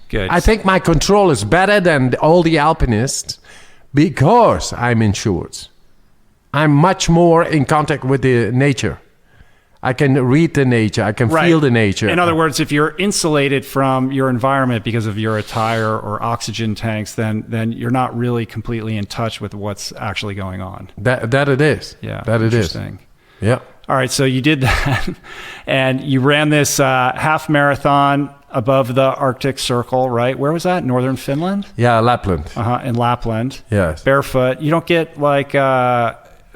Good. I think my control is better than all the alpinists because I'm in shorts. I'm much more in contact with the nature. I can read the nature. I can feel the nature. In other words, if you're insulated from your environment because of your attire or oxygen tanks, then you're not really completely in touch with what's actually going on. That it is. Yeah. That it is. Interesting. Yeah. All right. So you did that, and you ran this half marathon above the Arctic Circle, right? Where was that? Northern Finland? Yeah, Lapland. In Lapland. Yes. Barefoot. You don't get like.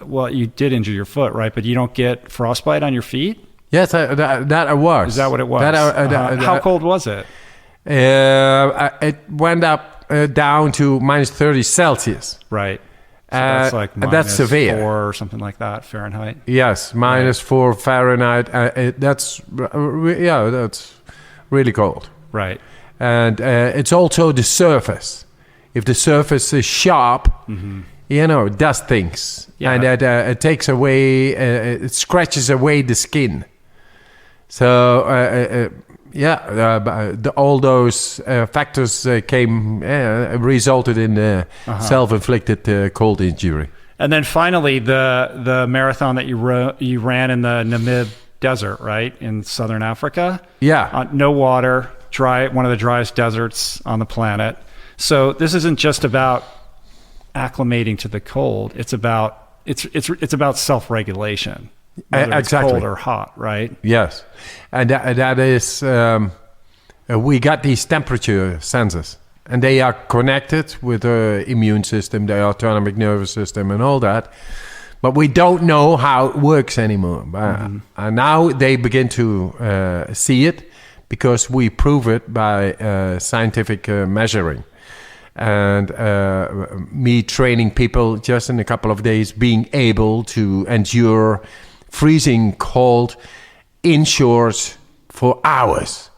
Well, you did injure your foot, right? But you don't get frostbite on your feet? Yes, that I was. Is that what it was? How cold was it? It went up down to minus 30 Celsius. Right. So that's like that's severe. 4 or something like that, Fahrenheit? Yes, minus 4 Fahrenheit. That's really cold. Right. And it's also the surface. If the surface is sharp, you know, it does things. Yeah. And it takes away, it scratches away the skin. So, all those factors resulted in self-inflicted cold injury. And then finally, the marathon that you ran in the Namib Desert, right, in southern Africa? Yeah. No water, dry, one of the driest deserts on the planet. So this isn't just about acclimating to the cold. It's about self-regulation, whether it's cold or hot, right? Yes, and that is we got these temperature sensors, and they are connected with the immune system, the autonomic nervous system, and all that. But we don't know how it works anymore. And now they begin to see it because we prove it by scientific measuring. And me training people just in a couple of days, being able to endure freezing cold inshores for hours.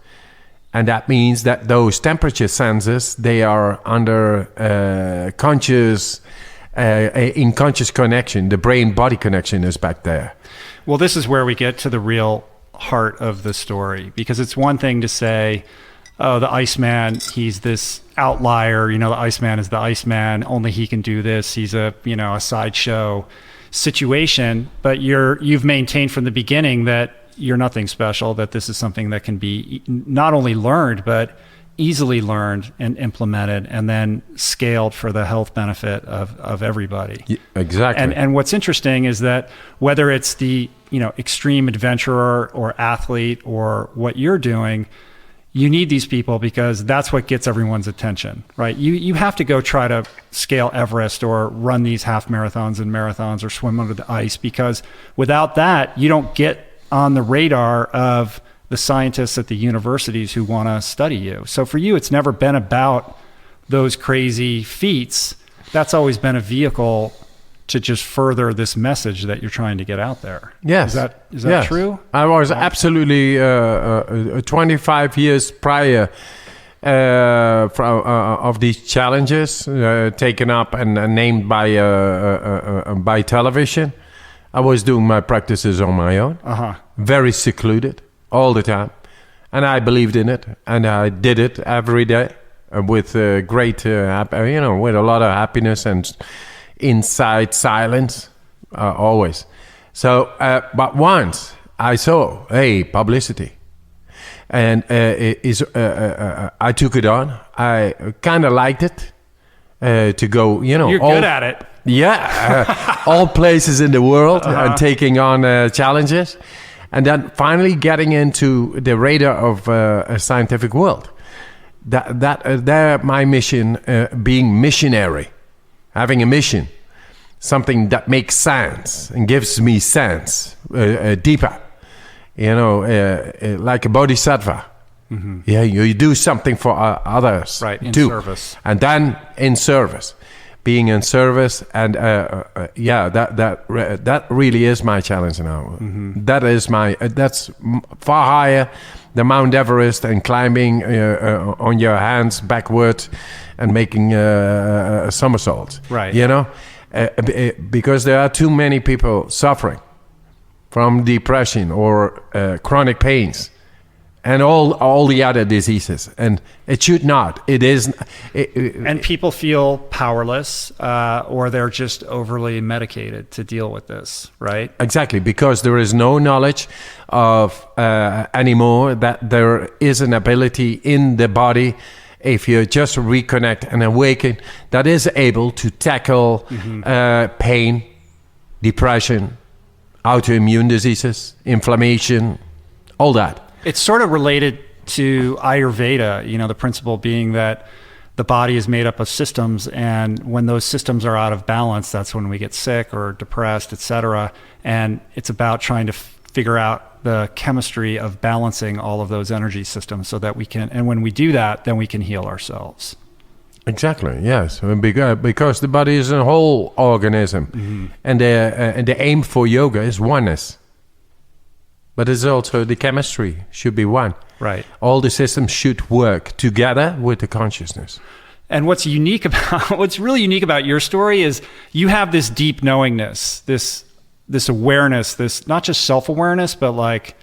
And that means that those temperature sensors, they are under in conscious connection. The brain-body connection is back there. Well, this is where we get to the real heart of the story, because it's one thing to say, oh, the Iceman, he's this outlier. You know, the Iceman is the Iceman. Only he can do this. He's a sideshow situation. But you've maintained from the beginning that you're nothing special, that this is something that can be not only learned, but easily learned and implemented and then scaled for the health benefit of everybody. Yeah, exactly. And what's interesting is that whether it's the, extreme adventurer or athlete or what you're doing, you need these people because that's what gets everyone's attention, right? You have to go try to scale Everest or run these half marathons and marathons or swim under the ice, because without that, you don't get on the radar of the scientists at the universities who want to study you. So for you, it's never been about those crazy feats. That's always been a vehicle to just further this message that you're trying to get out there. Yes. Is that true? I was absolutely 25 years prior of these challenges taken up and named by television. I was doing my practices on my own, very secluded all the time, and I believed in it, and I did it every day with great, with a lot of happiness and inside silence, always. So, but once I saw, publicity, and I took it on. I kind of liked it to go. You're good at it. Yeah, all places in the world and taking on challenges, and then finally getting into the radar of a scientific world. That my mission, being missionary. Having a mission. something that makes sense and gives me sense, deeper, like a bodhisattva. Mm-hmm. Yeah, you do something for others, right? In too. Service, and then in service, being in service, and that really is my challenge now. Mm-hmm. That's far higher than Mount Everest and climbing on your hands backward and making a somersault. Right. Because there are too many people suffering from depression or chronic pains and all the other diseases, and it should not. It is, and people feel powerless, or they're just overly medicated to deal with this, right? Exactly, because there is no knowledge of anymore that there is an ability in the body, if you just reconnect and awaken, that is able to tackle pain, depression, autoimmune diseases, inflammation, all that. It's sort of related to Ayurveda, the principle being that the body is made up of systems, and when those systems are out of balance, that's when we get sick or depressed, etc. And it's about trying to figure out the chemistry of balancing all of those energy systems so that we can, and when we do that, then we can heal ourselves. Exactly, yes. Because the body is a whole organism, and the aim for yoga is oneness. But it's also the chemistry should be one. Right. All the systems should work together with the consciousness. And what's really unique about your story is you have this deep knowingness, this awareness, this not just self-awareness, but like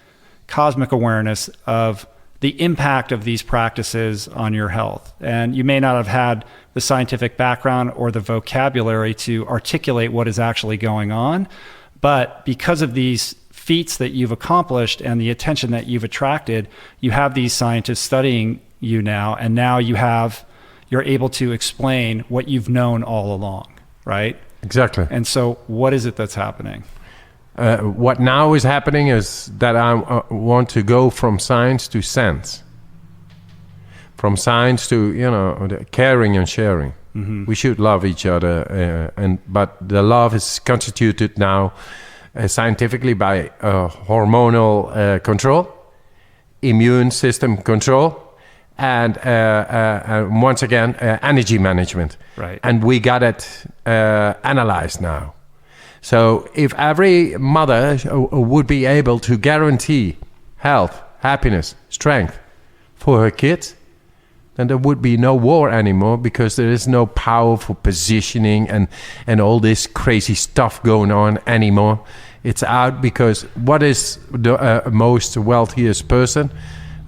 cosmic awareness of the impact of these practices on your health. And you may not have had the scientific background or the vocabulary to articulate what is actually going on, but because of these feats that you've accomplished and the attention that you've attracted, you have these scientists studying you now, and now you're able to explain what you've known all along, right? Exactly. And so what is it that's happening? What now is happening is that I want to go from science to sense. From science to, caring and sharing. Mm-hmm. We should love each other, but the love is constituted now scientifically by hormonal control, immune system control, and once again, energy management. Right. And we got it analyzed now. So if every mother would be able to guarantee health, happiness, strength for her kids, then there would be no war anymore, because there is no powerful positioning and all this crazy stuff going on anymore. It's out, because what is the most wealthiest person?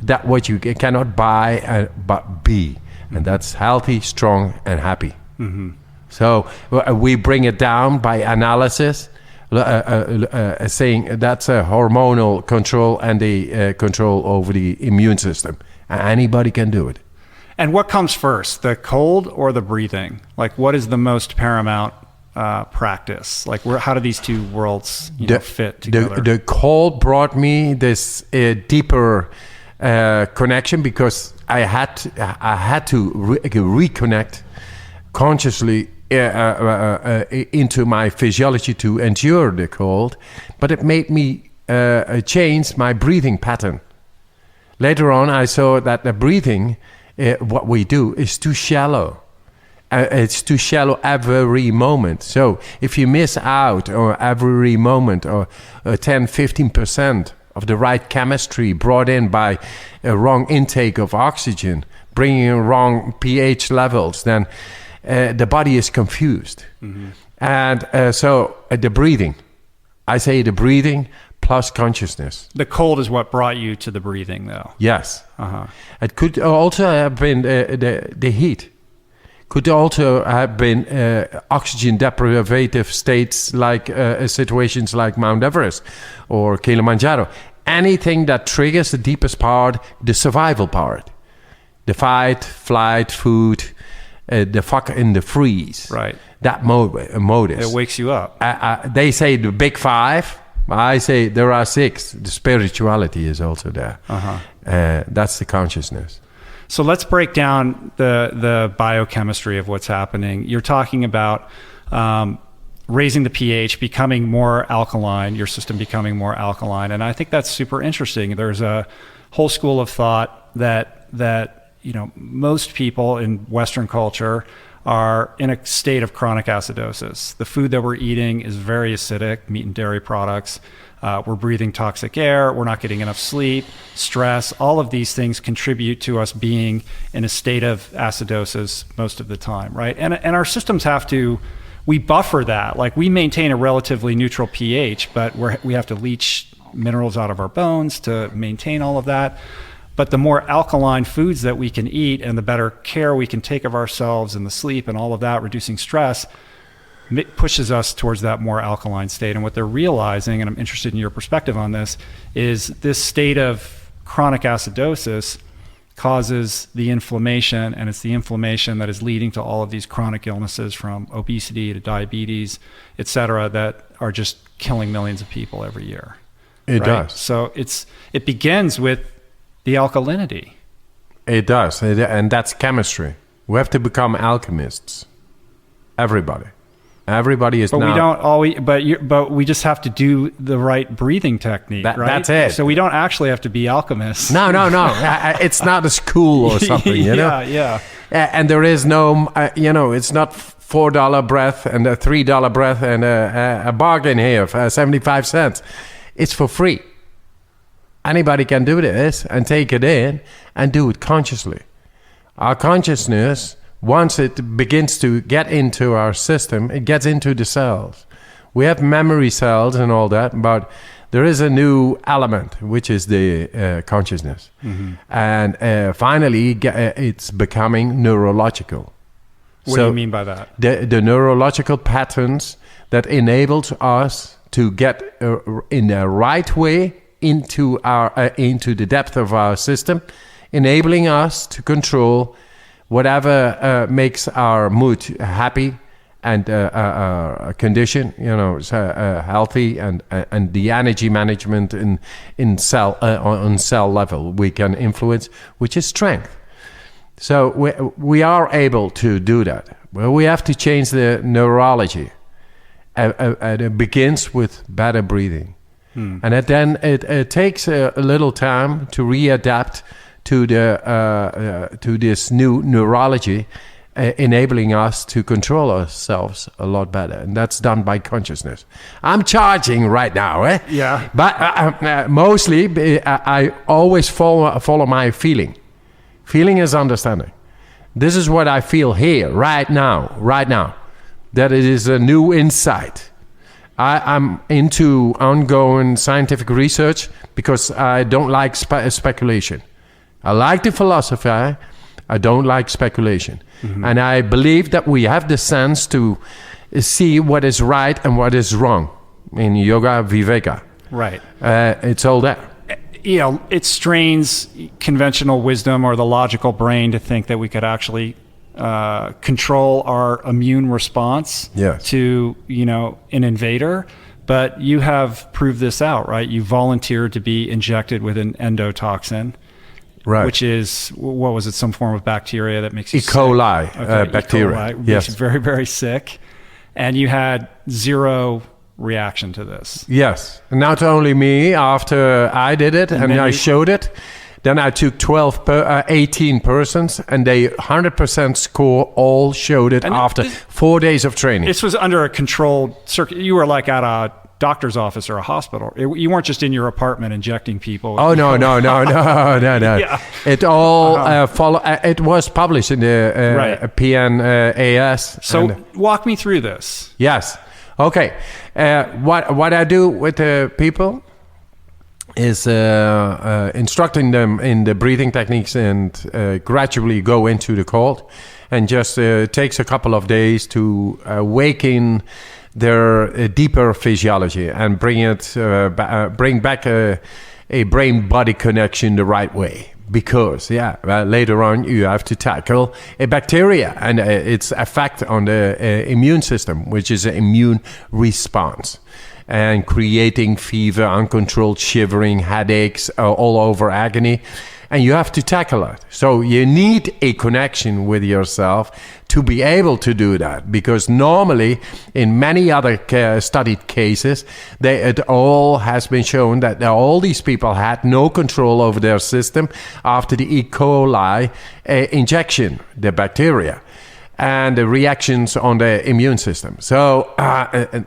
That what you cannot buy but be. And that's healthy, strong, and happy. Mm-hmm. So we bring it down by analysis, saying that's a hormonal control and the control over the immune system. Anybody can do it. And what comes first, the cold or the breathing? Like, what is the most paramount practice? Like, how do these two worlds fit together? The cold brought me this deeper connection, because I had to reconnect consciously into my physiology to endure the cold, but it made me change my breathing pattern. Later on, I saw that the breathing, what we do, is too shallow. It's too shallow every moment. So if you miss out on every moment, or 10-15% of the right chemistry brought in by a wrong intake of oxygen, bringing in wrong pH levels, then the body is confused. Mm-hmm. And so the breathing, I say the breathing plus consciousness. The cold is what brought you to the breathing, though. Yes. Uh-huh. It could also have been the heat. Could also have been oxygen deprivative states, like situations like Mount Everest or Kilimanjaro. Anything that triggers the deepest part, the survival part. The fight, flight, food, the fuck and the freeze. Right. That modus. It wakes you up. They say the big five. I say there are six. The spirituality is also there. Uh-huh. That's the consciousness. So let's break down the biochemistry of what's happening. You're talking about raising the pH, becoming more alkaline, your system becoming more alkaline. And I think that's super interesting. There's a whole school of thought that most people in Western culture are in a state of chronic acidosis. The food that we're eating is very acidic, meat and dairy products. We're breathing toxic air. We're not getting enough sleep, stress. All of these things contribute to us being in a state of acidosis most of the time, right? And our systems we buffer that. Like, we maintain a relatively neutral pH, but we have to leach minerals out of our bones to maintain all of that. But the more alkaline foods that we can eat and the better care we can take of ourselves and the sleep and all of that, reducing stress, pushes us towards that more alkaline state. And what they're realizing, and I'm interested in your perspective on this, is this state of chronic acidosis causes the inflammation, and it's the inflammation that is leading to all of these chronic illnesses, from obesity to diabetes, et cetera, that are just killing millions of people every year. It does. So it begins with the alkalinity. It does, and that's chemistry. We have to become alchemists. Everybody is but now. We don't always. But we just have to do the right breathing technique, right? That's it. So we don't actually have to be alchemists. No. It's not a school or something, you know. Yeah. And there is no, it's not $4 breath and a $3 breath and a bargain here for 75 cents. It's for free. Anybody can do this and take it in and do it consciously. Our consciousness, once it begins to get into our system, it gets into the cells. We have memory cells and all that, but there is a new element, which is the consciousness. Mm-hmm. And finally, it's becoming neurological. What do you mean by that? The neurological patterns that enables us to get in the right way into the depth of our system, enabling us to control whatever makes our mood happy and condition, healthy, and the energy management on cell level we can influence, which is strength. So we are able to do that. Well, we have to change the neurology, and it begins with better breathing. And then it takes a little time to readapt to this new neurology, enabling us to control ourselves a lot better, and that's done by consciousness. I'm charging right now, eh? Yeah. But mostly, I always follow my feeling. Feeling is understanding. This is what I feel here, right now. That it is a new insight. I'm into ongoing scientific research because I don't like speculation. I like the philosophy. I don't like speculation. Mm-hmm. And I believe that we have the sense to see what is right and what is wrong. In yoga, viveka. Right. It's all there. It strains conventional wisdom or the logical brain to think that we could actually control our immune response to an invader, but you have proved this out, right? You volunteered to be injected with an endotoxin, right? Which is, what was it? Some form of bacteria that makes you E. coli sick. Okay, bacteria. E. coli, makes you very, very sick, and you had zero reaction to this. Yes, not only me. After I did it and I showed it. Then I took 18 persons, and they 100% score all showed it after 4 days of training. This was under a controlled circuit. You were like at a doctor's office or a hospital. You weren't just in your apartment injecting people. Oh, no. Yeah. It all it was published in the PNAS. So walk me through this. Yes. Okay. What I do with the people is instructing them in the breathing techniques and gradually go into the cold, and just takes a couple of days to awaken their deeper physiology and bring back a brain-body connection the right way. Because later on you have to tackle a bacteria and its effect on the immune system, which is an immune response. And creating fever, uncontrolled shivering, headaches, all over agony. and you have to tackle it. So you need a connection with yourself to be able to do that, because normally in many other studied cases, it all has been shown that all these people had no control over their system after the E. coli injection, the bacteria, and the reactions on the immune system. So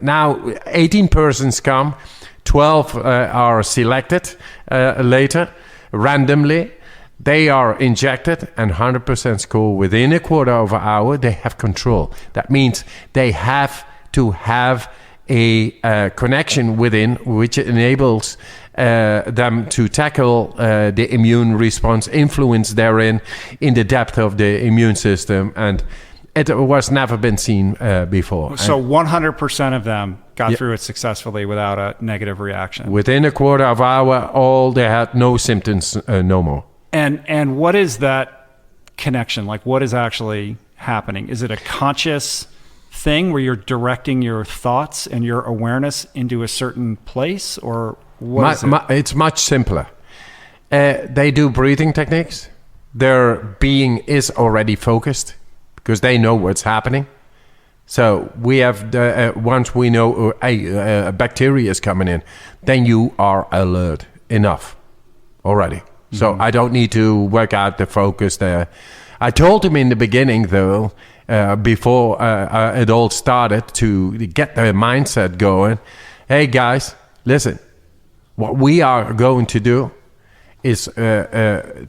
now 18 persons come, 12 are selected later, randomly. They are injected and 100% score within a quarter of an hour. They have control. That means they have to have a connection within, which enables them to tackle the immune response, influence therein in the depth of the immune system, and it was never been seen before. So 100% of them got through it successfully without a negative reaction. Within a quarter of an hour, all they had no symptoms no more. And what is that connection? Like, what is actually happening? Is it a conscious thing where you're directing your thoughts and your awareness into a certain place, or what is it? It's much simpler. They do breathing techniques. Their being is already focused because they know what's happening. So we have once we know a bacteria is coming in, then you are alert enough already. So I don't need to work out the focus there. I told him in the beginning, though, before it all started, to get the mindset going. Hey, guys, listen. What we are going to do is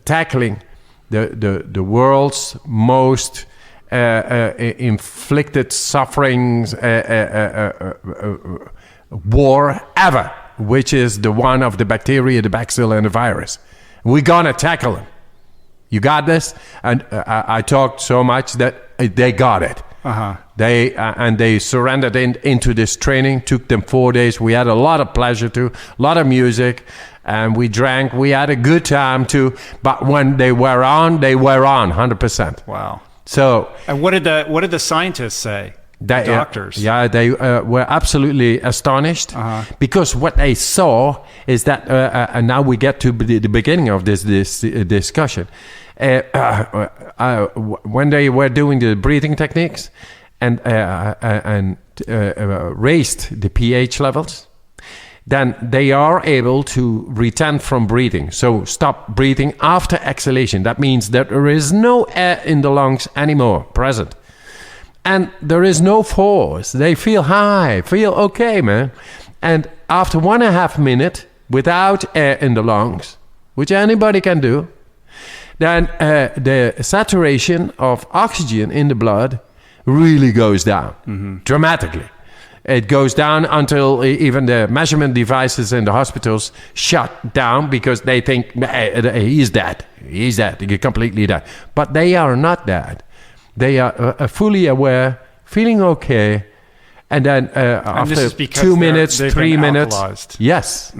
tackling the world's most inflicted sufferings war ever, which is the one of the bacteria, the bacillus, and the virus. We're gonna tackle them. You got this? And I talked so much that they got it. They surrendered into this training. Took them 4 days. We had a lot of pleasure too, a lot of music, and we drank. We had a good time too. But when they were on 100%. Wow. So, and what did the scientists say? The doctors. They were absolutely astonished because what they saw is that, and now we get to the beginning of this discussion. When they were doing the breathing techniques and raised the pH levels, then they are able to return from breathing. So stop breathing after exhalation. That means that there is no air in the lungs anymore present. And there is no force. They feel high, feel okay, man. And after 1.5 minutes without air in the lungs, which anybody can do, then the saturation of oxygen in the blood really goes down dramatically. It goes down until even the measurement devices in the hospitals shut down because they think he's dead. He's dead. He's completely dead. But they are not dead. They are fully aware, feeling okay, and then after 2 minutes, 3 minutes, yes,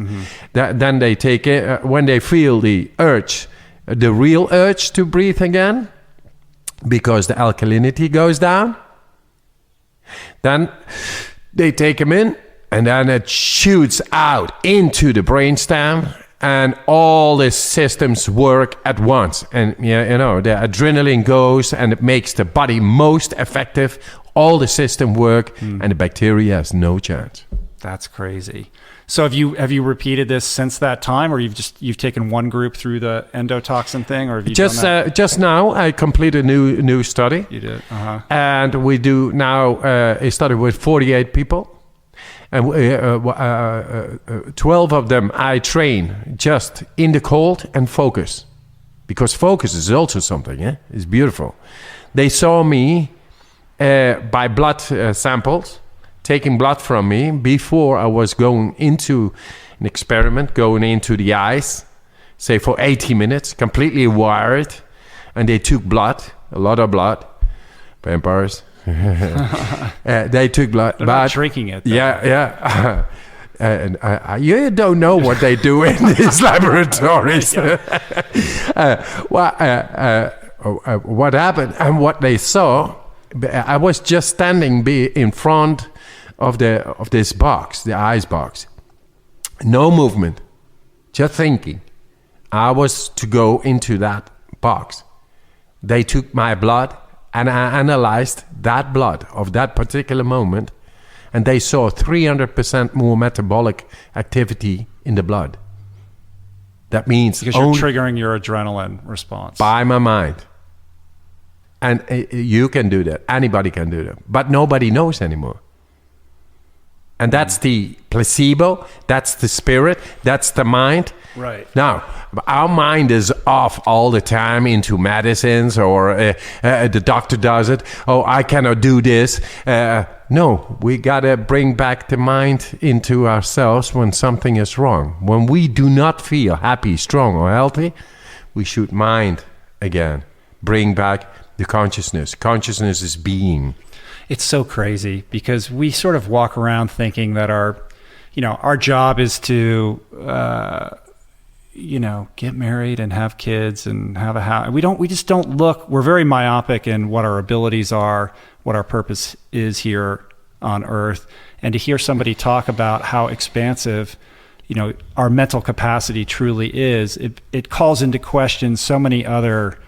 then they take it. When they feel the urge, the real urge to breathe again, because the alkalinity goes down, then they take them in, and then it shoots out into the brainstem. And all the systems work at once. And, the adrenaline goes and it makes the body most effective. All the system work and the bacteria has no chance. That's crazy. So have you repeated this since that time, or you've taken one group through the endotoxin thing, or have you done that? Just now I completed a new study. You did. And we do now a study with 48 people. And 12 of them I train just in the cold and focus. Because focus is also something, It's beautiful. They saw me by blood samples, taking blood from me before I was going into an experiment, going into the ice, say for 80 minutes, completely wired. And they took blood, a lot of blood, vampires. They took blood. They're not drinking it, though. Yeah. And you don't know what they do in these laboratories. What happened and what they saw, I was just standing in front of this box, the ice box. No movement, just thinking. I was to go into that box. They took my blood and I analyzed that blood of that particular moment, and they saw 300% more metabolic activity in the blood. That means because you're triggering your adrenaline response by my mind. And you can do that. Anybody can do that. But nobody knows anymore. And that's the placebo. That's the spirit. That's the mind. Right. Now, our mind is off all the time into medicines, or the doctor does it. Oh, I cannot do this. No, we got to bring back the mind into ourselves when something is wrong. When we do not feel happy, strong, or healthy, we should mind again. Bring back the consciousness. Consciousness is being. It's so crazy because we sort of walk around thinking that our job is to, get married and have kids and have a house. We just don't look. We're very myopic in what our abilities are, what our purpose is here on Earth, and to hear somebody talk about how expansive, our mental capacity truly is. It calls into question so many other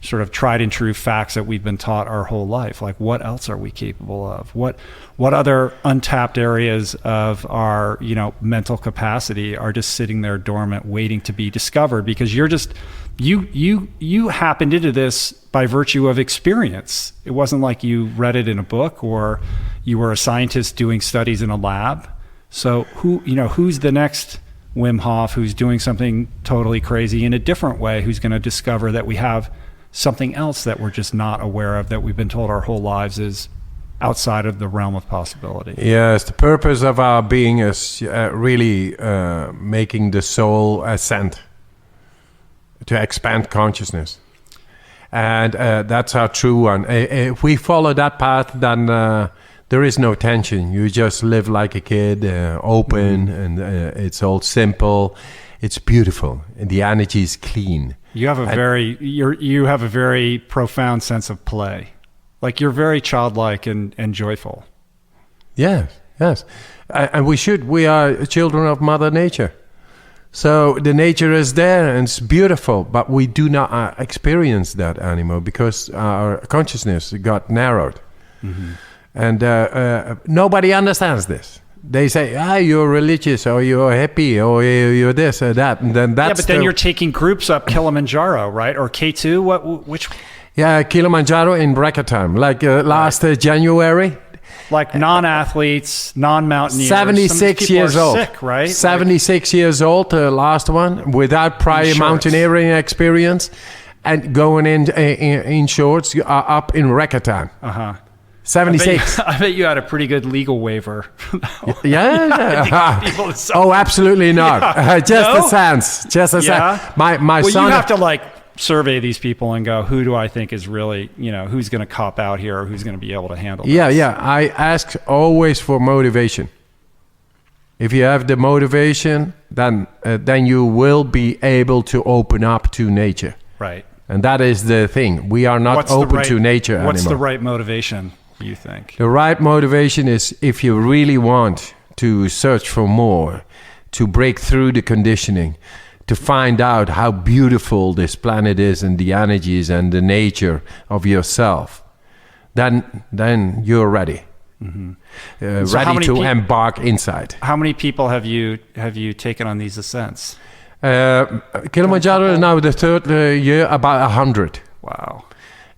sort of tried and true facts that we've been taught our whole life. Like, what else are we capable of? What other untapped areas of our, mental capacity are just sitting there dormant, waiting to be discovered? Because you're just, you happened into this by virtue of experience. It wasn't like you read it in a book or you were a scientist doing studies in a lab. So who's the next Wim Hof who's doing something totally crazy in a different way, who's going to discover that we have something else that we're just not aware of, that we've been told our whole lives is outside of the realm of possibility? Yes, the purpose of our being is really making the soul ascend, to expand consciousness. And that's our true one. If we follow that path, then there is no tension. You just live like a kid, open, and it's all simple. It's beautiful, and the energy is clean. You have a very profound sense of play. Like, you're very childlike and joyful. Yes. And we are children of Mother Nature. So the nature is there and it's beautiful, but we do not experience that anymore because our consciousness got narrowed. Mm-hmm. And nobody understands this. They say, you're religious, or you're hippie, or you're this or that, and then that's. Yeah, but then you're taking groups up Kilimanjaro, right? Or K2? Which? Yeah, Kilimanjaro in bracket time, like last January. Like non-athletes, non-mountaineers. 76 years old. Sick, right? 76 years old, the last one, without prior mountaineering experience, and going in shorts up in record time. 76. I bet you had a pretty good legal waiver. Yeah. Oh, absolutely not. Yeah. Just a sense. My son. You have to survey these people and go, who do I think is really, who's going to cop out here, or who's going to be able to handle this? Yeah. I ask always for motivation. If you have the motivation, then you will be able to open up to nature. Right. And that is the thing. We are not open to nature anymore. What's the right motivation, you think? The right motivation is, if you really want to search for more, to break through the conditioning, to find out how beautiful this planet is and the energies and the nature of yourself, then you're ready. Mm-hmm. Ready to embark inside. How many people have you taken on these ascents? Kilimanjaro is now the third year, about 100. Wow.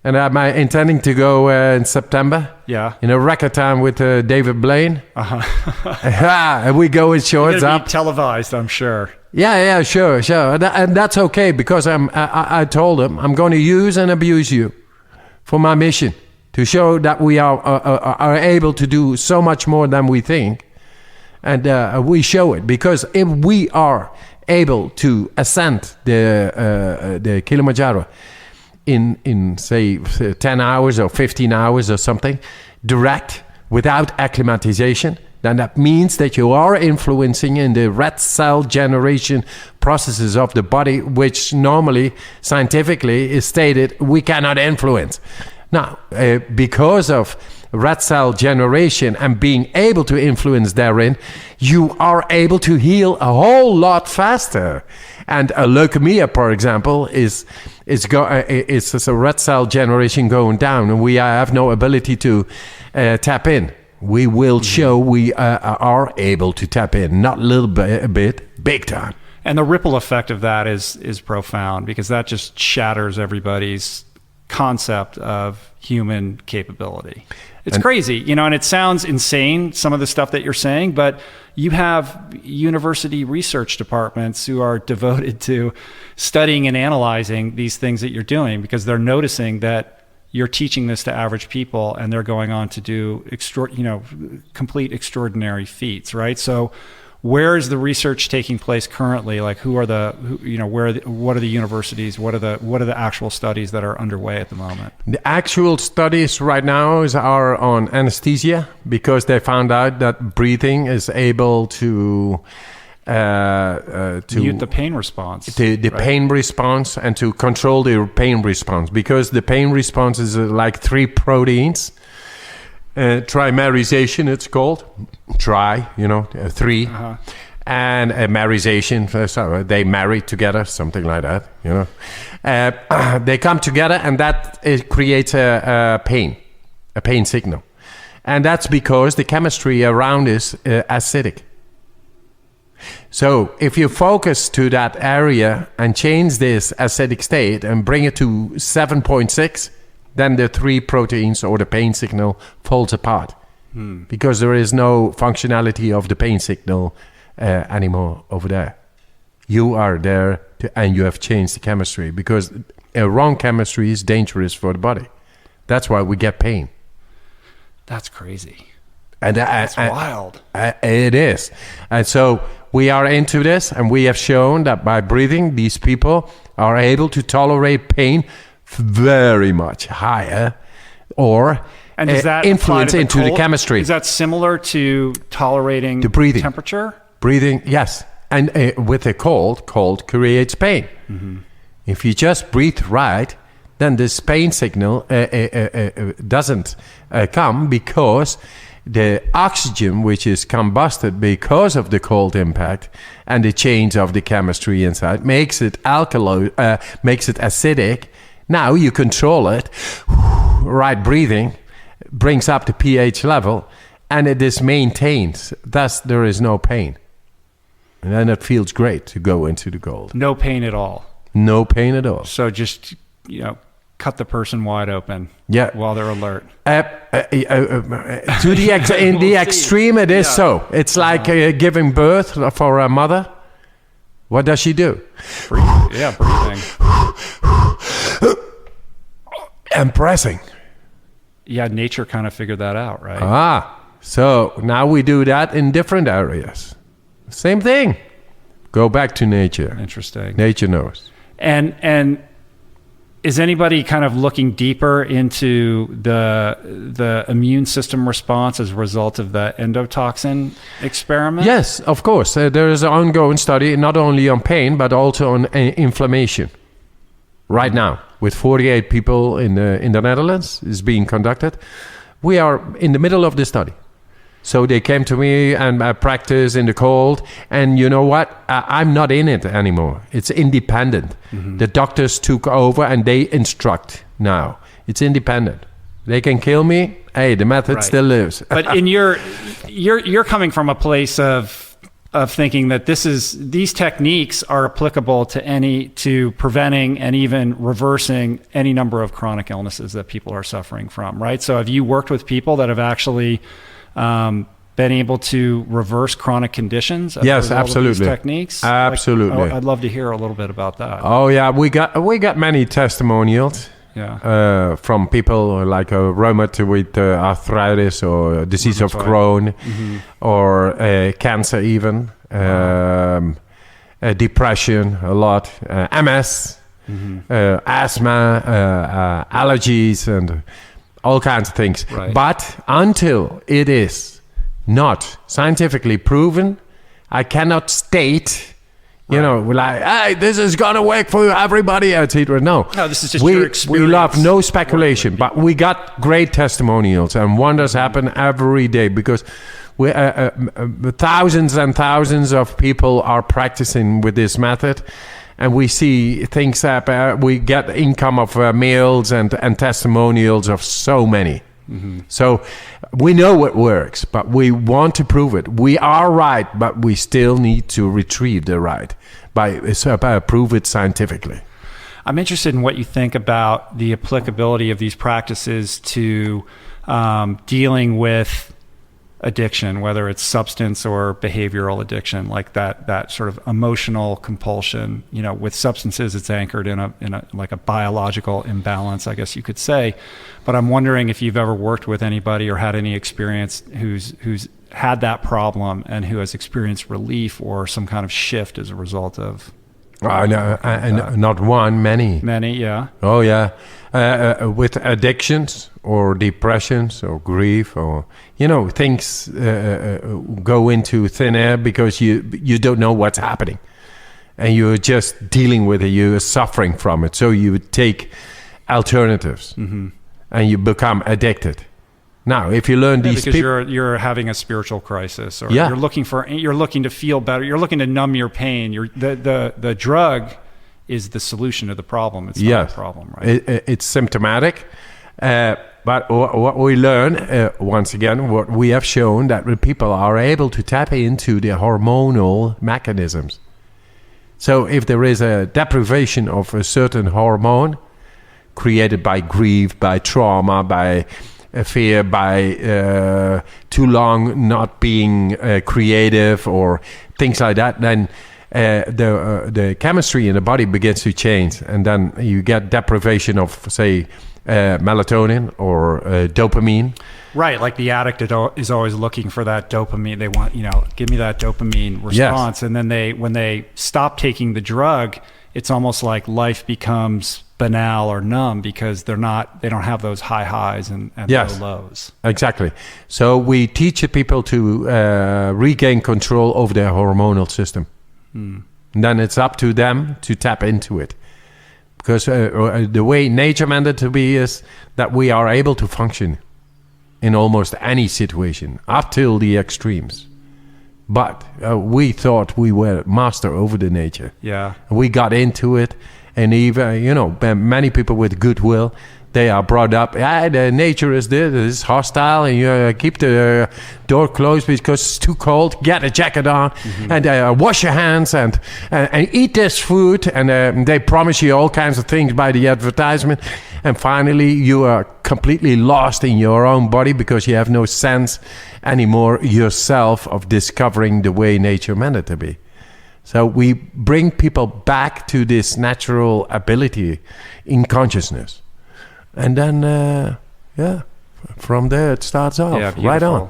And I'm intending to go in September. Yeah. In a record time with David Blaine. And we go in shorts up. Televised, I'm sure. Yeah, sure. And that's okay, because I told him I'm going to use and abuse you for my mission, to show that we are able to do so much more than we think. And we show it, because if we are able to ascend the Kilimanjaro in say 10 hours or 15 hours or something, direct, without acclimatization, then that means that you are influencing in the red cell generation processes of the body, which normally, scientifically, is stated we cannot influence. Now, because of red cell generation and being able to influence therein, you are able to heal a whole lot faster. And leukemia, for example, is a red cell generation going down, and we have no ability to tap in. We will show we are able to tap in, not a little bit, a bit, big time. And the ripple effect of that is profound, because that just shatters everybody's concept of human capability. It's crazy, and it sounds insane, some of the stuff that you're saying, but you have university research departments who are devoted to studying and analyzing these things that you're doing, because they're noticing that you're teaching this to average people and they're going on to do complete extraordinary feats, right? So where is the research taking place currently? Like, what are the universities? What are the actual studies that are underway at the moment? The actual studies right now are on anesthesia, because they found out that breathing is able to mute the pain response. Pain response, and to control the pain response, because the pain response is like 3 proteins. Trimerization, it's called. 3. And merization, so they marry together, something like that, they come together, and it creates a pain signal. And that's because the chemistry around is acidic. So if you focus to that area and change this acidic state and bring it to 7.6, then the 3 proteins or the pain signal falls apart, because there is no functionality of the pain signal anymore over there. You are there and you have changed the chemistry, because a wrong chemistry is dangerous for the body. That's why we get pain. That's crazy. And that's wild. It is. And so we are into this, and we have shown that by breathing, these people are able to tolerate pain very much higher, or and does that influence into the chemistry. Is that similar to tolerating the breathing temperature? Breathing, yes. And with a cold creates pain. Mm-hmm. If you just breathe right, then this pain signal doesn't come, because the oxygen, which is combusted because of the cold impact and the change of the chemistry inside, makes it makes it acidic. Now you control it. Right breathing brings up the pH level, and it is maintained. Thus, there is no pain. And then it feels great to go into the cold. No pain at all. No pain at all. So just, cut the person wide open while they're alert. To the extreme, it is so. It's like giving birth for a mother. What does she do? Breathing. And pressing. Yeah, nature kind of figured that out, right? So now we do that in different areas. Same thing. Go back to nature. Interesting. Nature knows. And is anybody kind of looking deeper into the immune system response as a result of the endotoxin experiment? Yes, of course. There is an ongoing study, not only on pain, but also on inflammation. Right now, with 48 people in the Netherlands, is being conducted. We are in the middle of the study. So they came to me and I practice in the cold. And you know what? I'm not in it anymore. It's independent. Mm-hmm. The doctors took over and they instruct now. It's independent. They can kill me. Hey, the method still lives. But you're coming from a place of thinking that these techniques are applicable to preventing and even reversing any number of chronic illnesses that people are suffering from, right? So have you worked with people that have actually been able to reverse chronic conditions? Yes, absolutely. These techniques? Absolutely. I'd love to hear a little bit about that. Oh yeah, we got many testimonials. Yeah. From people like rheumatoid with arthritis or disease of Crohn, mm-hmm. or cancer even, depression a lot, MS, mm-hmm. Asthma, allergies, and all kinds of things. Right. But until it is not scientifically proven, I cannot state... like, hey, this is going to work for everybody, etc. No, this is just your experience. We love no speculation, but we got great testimonials, and wonders happen every day, because thousands and thousands of people are practicing with this method, and we see things happen. We get income of mails and testimonials of so many. So we know it works, but we want to prove it. We are right, but we still need to retrieve the right by prove it scientifically. I'm interested in what you think about the applicability of these practices to dealing with addiction, whether it's substance or behavioral addiction, like that sort of emotional compulsion. With substances, it's anchored in a like a biological imbalance, I guess you could say. But I'm wondering if you've ever worked with anybody or had any experience who's had that problem and who has experienced relief or some kind of shift as a result of. Not one, many. Many, yeah. Oh, yeah. With addictions or depressions or grief or, things go into thin air because you don't know what's happening. And you're just dealing with it. You're suffering from it. So you take alternatives and you become addicted. Now, if you learn these because you're having a spiritual crisis, or you're looking to feel better, you're looking to numb your pain. The drug is the solution to the problem. It's not a problem, right? It's symptomatic, but what we learn once again, what we have shown that when people are able to tap into the hormonal mechanisms. So if there is a deprivation of a certain hormone created by grief, by trauma, by fear, by too long not being creative or things like that, then the chemistry in the body begins to change, and then you get deprivation of, say, melatonin or dopamine. Right, like the addict is always looking for that dopamine. They want, give me that dopamine response. Yes. And then when they stop taking the drug, it's almost like life becomes banal or numb because they don't have those high highs and low lows. Exactly. So we teach people to regain control over their hormonal system. And then it's up to them to tap into it. Because the way nature meant it to be is that we are able to function in almost any situation up till the extremes. But we thought we were master over the nature. Yeah. We got into it. And even, many people with goodwill, they are brought up, the nature is this, it's hostile, and you keep the door closed because it's too cold, get a jacket on, and wash your hands, and eat this food, and they promise you all kinds of things by the advertisement, and finally you are completely lost in your own body because you have no sense anymore yourself of discovering the way nature meant it to be. So we bring people back to this natural ability in consciousness. And then, from there it starts off. Yeah, right on.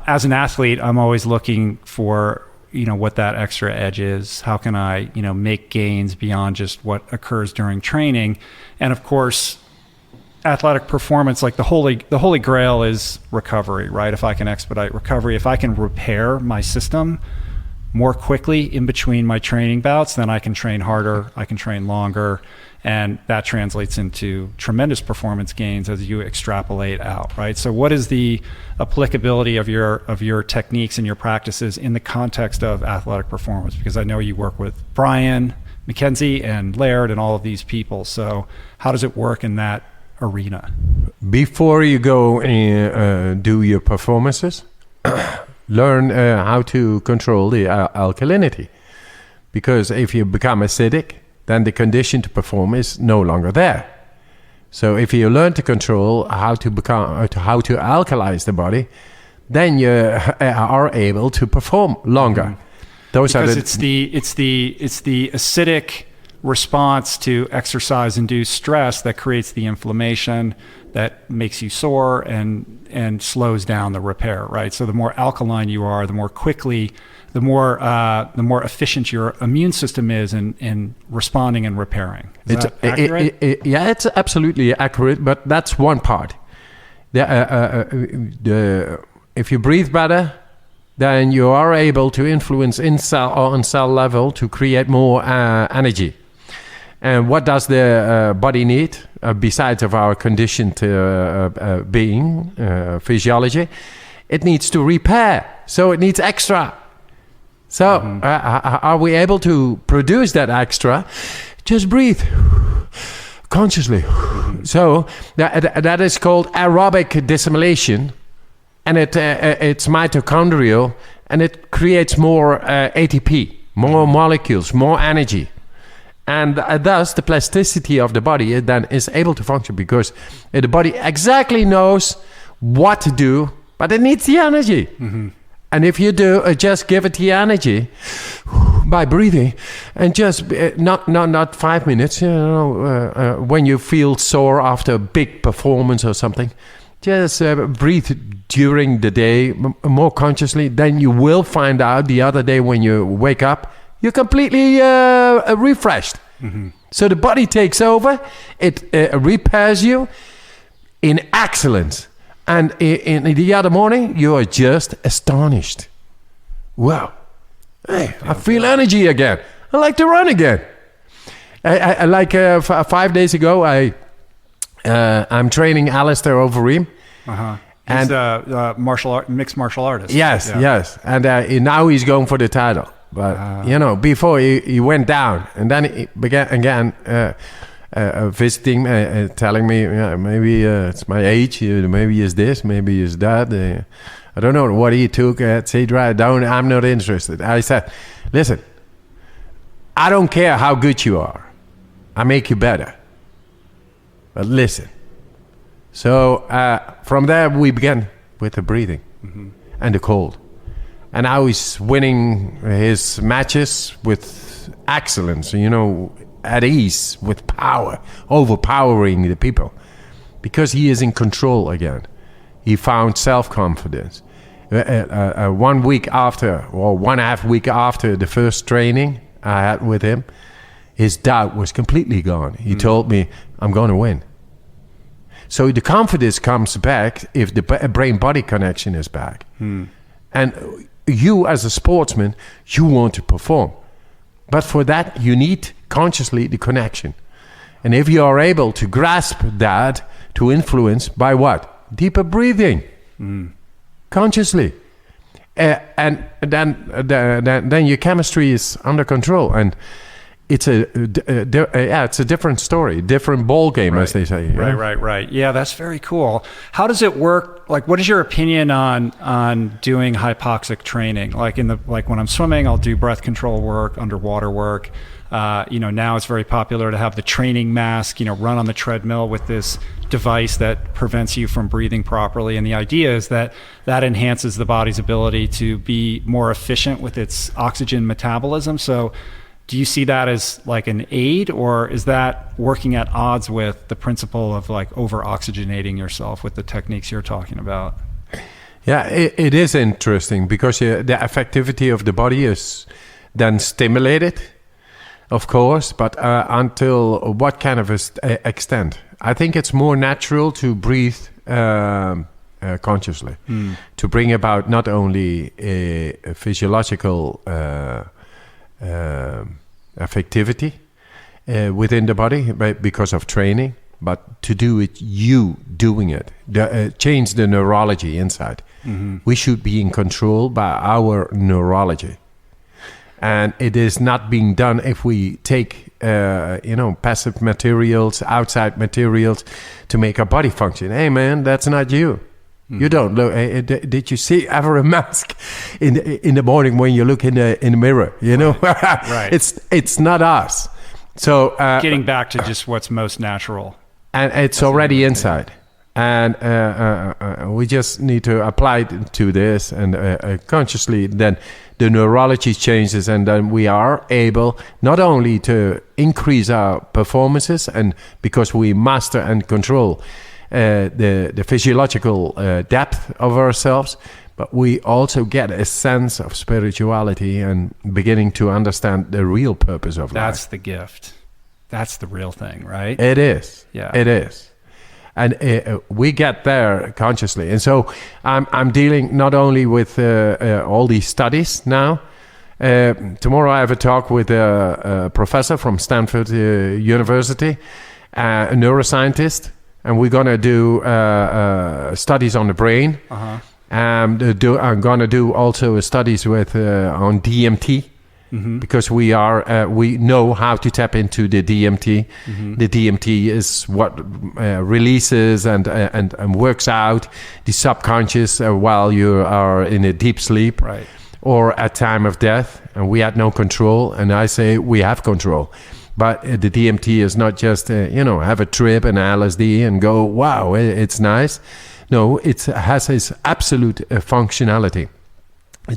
As an athlete, I'm always looking for, what that extra edge is. How can I, make gains beyond just what occurs during training? And of course, athletic performance, like the holy grail is recovery, right? If I can expedite recovery, if I can repair my system more quickly in between my training bouts, then I can train harder, I can train longer, and that translates into tremendous performance gains as you extrapolate out, right? So what is the applicability of your techniques and your practices in the context of athletic performance? Because I know you work with Brian McKenzie and Laird and all of these people. So how does it work in that arena? Before you go and do your performances, learn how to control the alkalinity. Because if you become acidic, then the condition to perform is no longer there. So if you learn to control how to alkalize the body, then you are able to perform longer. Because it's the acidic response to exercise-induced stress that creates the inflammation that makes you sore and slows down the repair, right? So the more alkaline you are, the more quickly, the more efficient your immune system is in responding and repairing. Is that accurate? It's absolutely accurate, but that's one part. If you breathe better, then you are able to influence on cell level to create more energy. And what does the body need besides of our conditioned being, physiology? It needs to repair, so it needs extra. So are we able to produce that extra? Just breathe consciously. So that is called aerobic dissimulation, and it's mitochondrial, and it creates more ATP, more molecules, more energy. And thus, the plasticity of the body then is able to function, because the body exactly knows what to do, but it needs the energy. And if you do just give it the energy by breathing, and just not 5 minutes, when you feel sore after a big performance or something, just breathe during the day more consciously. Then you will find out the other day when you wake up, you're completely refreshed. So the body takes over, it repairs you in excellence. And in the other morning, you are just astonished. Wow, hey, I feel energy again. I like to run again. I like 5 days ago, I'm training Alistair Overeem. He's a mixed martial artist. Yes. And now he's going for the title. But, before he went down, and then he began again visiting, telling me, maybe it's my age, maybe it's this, maybe it's that. I don't know what he took, etc. I'm not interested. I said, listen, I don't care how good you are. I make you better. But listen. So from there, we began with the breathing and the cold. And now he's winning his matches with excellence, at ease, with power, overpowering the people. Because he is in control again. He found self-confidence. 1 week after, or 1.5 weeks after the first training I had with him, his doubt was completely gone. He told me, I'm going to win. So the confidence comes back if the brain-body connection is back. And you as a sportsman, you want to perform. But for that, you need consciously the connection. And if you are able to grasp that, to influence by what? Deeper breathing. Consciously. And then your chemistry is under control. And it's a different story, different ball game, as they say. Right. Yeah, that's very cool. How does it work? Like, what is your opinion on doing hypoxic training? Like when I'm swimming, I'll do breath control work, underwater work. Now it's very popular to have the training mask, run on the treadmill with this device that prevents you from breathing properly. And the idea is that enhances the body's ability to be more efficient with its oxygen metabolism. So do you see that as like an aid, or is that working at odds with the principle of like over-oxygenating yourself with the techniques you're talking about? Yeah, it is interesting because the effectivity of the body is then stimulated, of course, but until what kind of extent? I think it's more natural to breathe consciously, to bring about not only a physiological effectivity within the body because of training, but to do it, doing it, change the neurology inside. We should be in control by our neurology. And it is not being done if we take, passive materials, outside materials to make our body function. Hey, man, that's not you. You don't look. Did you see ever a mask in the morning when you look in the mirror? Right. It's not us. So getting back to just what's most natural, and it's already inside, and we just need to apply it to this and consciously. Then the neurology changes, and then we are able not only to increase our performances, and because we master and control the physiological depth of ourselves, but we also get a sense of spirituality and beginning to understand the real purpose of life. That's the gift. That's the real thing, right? It is. Yeah. It is. And we get there consciously. And so I'm dealing not only with all these studies now. Tomorrow I have a talk with a professor from Stanford University, a neuroscientist, and we're going to do studies on the brain. I'm going to do also studies with on DMT. Because we know how to tap into the DMT. The DMT is what releases and works out the subconscious while you are in a deep sleep, Right. or at time of death, and we had no control. And I say we have control, but the DMT is not just have a trip and LSD and go, wow, it's nice. No, it has its absolute functionality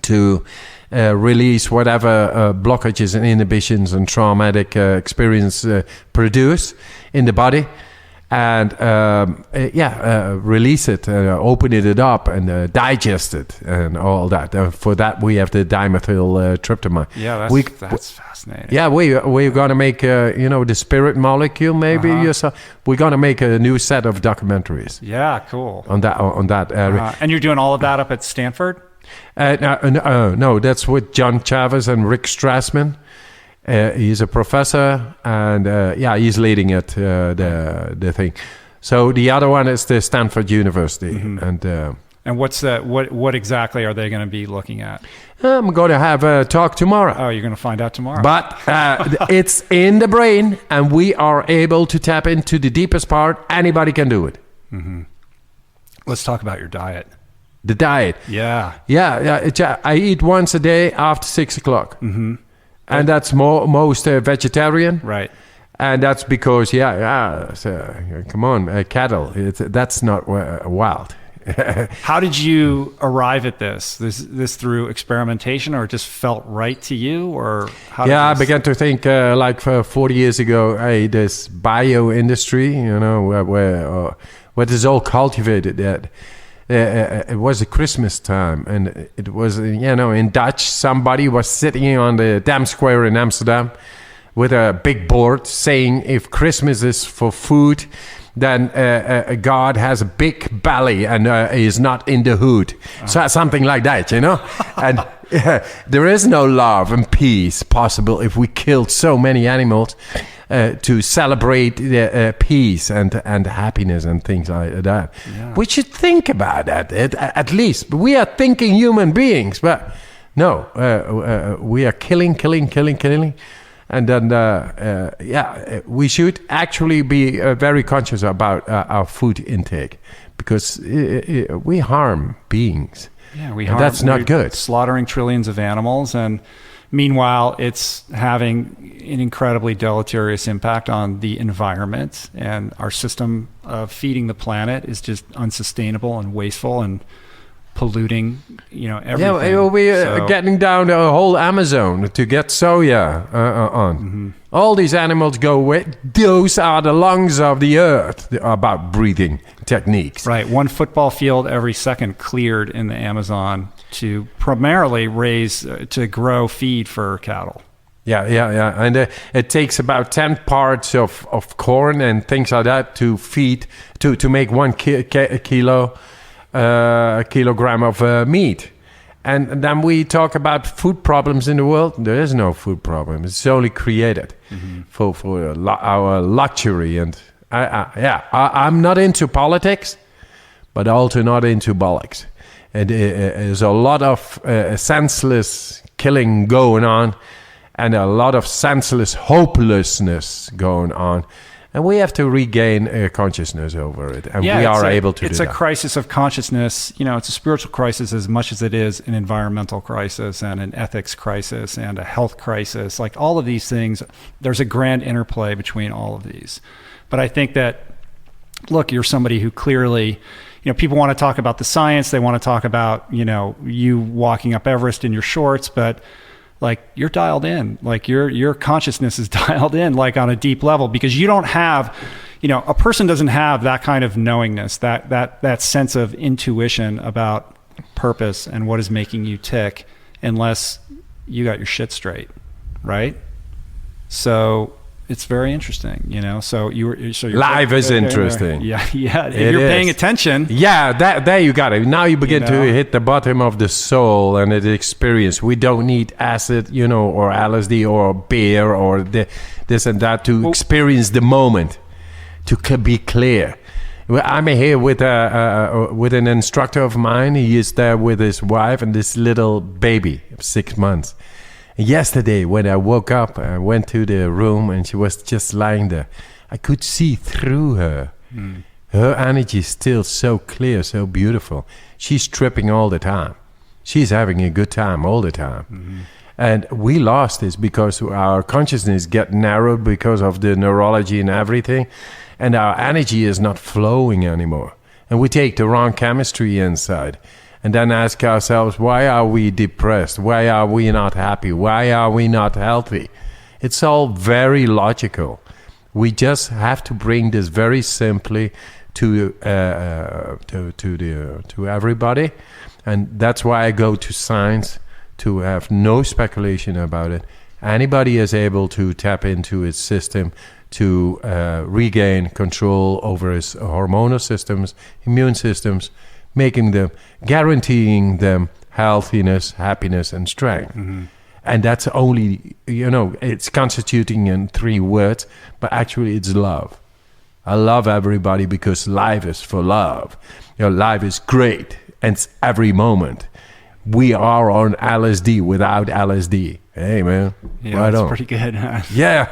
to release whatever blockages and inhibitions and traumatic experience produce in the body, and release it, open it up, and digest it, and all that. For that, we have the dimethyltryptamine. Yeah, that's fascinating. Yeah, we're gonna make the spirit molecule. Maybe we're gonna make a new set of documentaries. Yeah, cool. On that area. And you're doing all of that up at Stanford? No, that's with John Chavez and Rick Strassman. He's a professor, and he's leading it, the thing. So the other one is the Stanford University, And what's that? What exactly are they going to be looking at? I'm going to have a talk tomorrow. Oh, you're going to find out tomorrow. But it's in the brain, and we are able to tap into the deepest part. Anybody can do it. Let's talk about your diet. The diet. Yeah. I eat once a day after 6 o'clock. And that's most vegetarian. Right. And that's because, come on, cattle. That's not wild. How did you arrive at this? This through experimentation, or it just felt right to you, or how? I began to think 40 years ago. Hey, this bio industry, where this is all cultivated. That it was a Christmas time, and it was in Dutch. Somebody was sitting on the Dam Square in Amsterdam with a big board saying, "If Christmas is for food, then God has a big belly and is not in the hood." So something like that, And there is no love and peace possible if we killed so many animals to celebrate peace and happiness and things like that. Yeah. We should think about that at least. We are thinking human beings, but no, we are killing. And then, we should actually be very conscious about our food intake, because we harm beings. Yeah, that's not good. Slaughtering trillions of animals, and meanwhile, it's having an incredibly deleterious impact on the environment, and our system of feeding the planet is just unsustainable and wasteful and polluting, everything. Yeah, we're getting down the whole Amazon to get soya on. All these animals go with. Those are the lungs of the earth about breathing techniques. Right. 1 football field every second cleared in the Amazon to primarily to grow feed for cattle. Yeah. And it takes about 10 parts of corn and things like that to feed, to make 1 kilogram of meat. And then we talk about food problems in the world. There is no food problem. It's only created for our luxury. And I'm not into politics, but also not into bollocks. And there's a lot of senseless killing going on, and a lot of senseless hopelessness going on. And we have to regain consciousness over it. And we are able to do that. It's a crisis of consciousness. It's a spiritual crisis as much as it is an environmental crisis and an ethics crisis and a health crisis. Like all of these things, there's a grand interplay between all of these. But I think that, look, you're somebody who clearly, people want to talk about the science. They want to talk about, you walking up Everest in your shorts, but like you're dialed in, like your consciousness is dialed in, like on a deep level, because you don't have, a person doesn't have that kind of knowingness, that sense of intuition about purpose and what is making you tick, unless you got your shit straight, right? So it's very interesting, So you're life is interesting. Yeah. If you're paying attention. Yeah, there you got it. Now you begin to hit the bottom of the soul and the experience. We don't need acid, or LSD or beer or this and that to experience the moment, to be clear. Well, I'm here with an instructor of mine. He is there with his wife and this little baby of 6 months. And yesterday, when I woke up, I went to the room and she was just lying there. I could see through her. Her energy is still so clear, so beautiful. She's tripping all the time. She's having a good time all the time. And we lost this because our consciousness get narrowed because of the neurology and everything. And our energy is not flowing anymore. And we take the wrong chemistry inside. And then ask ourselves, why are we depressed? Why are we not happy? Why are we not healthy? It's all very logical. We just have to bring this very simply to everybody. And that's why I go to science, to have no speculation about it. Anybody is able to tap into its system to regain control over his hormonal systems, immune systems, guaranteeing them healthiness, happiness, and strength. And that's only, it's constituting in 3 words, but actually it's love. I love everybody because life is for love. Life is great, and it's every moment. We are on LSD without LSD. Hey, man. Yeah, right that's on. pretty good. Yeah.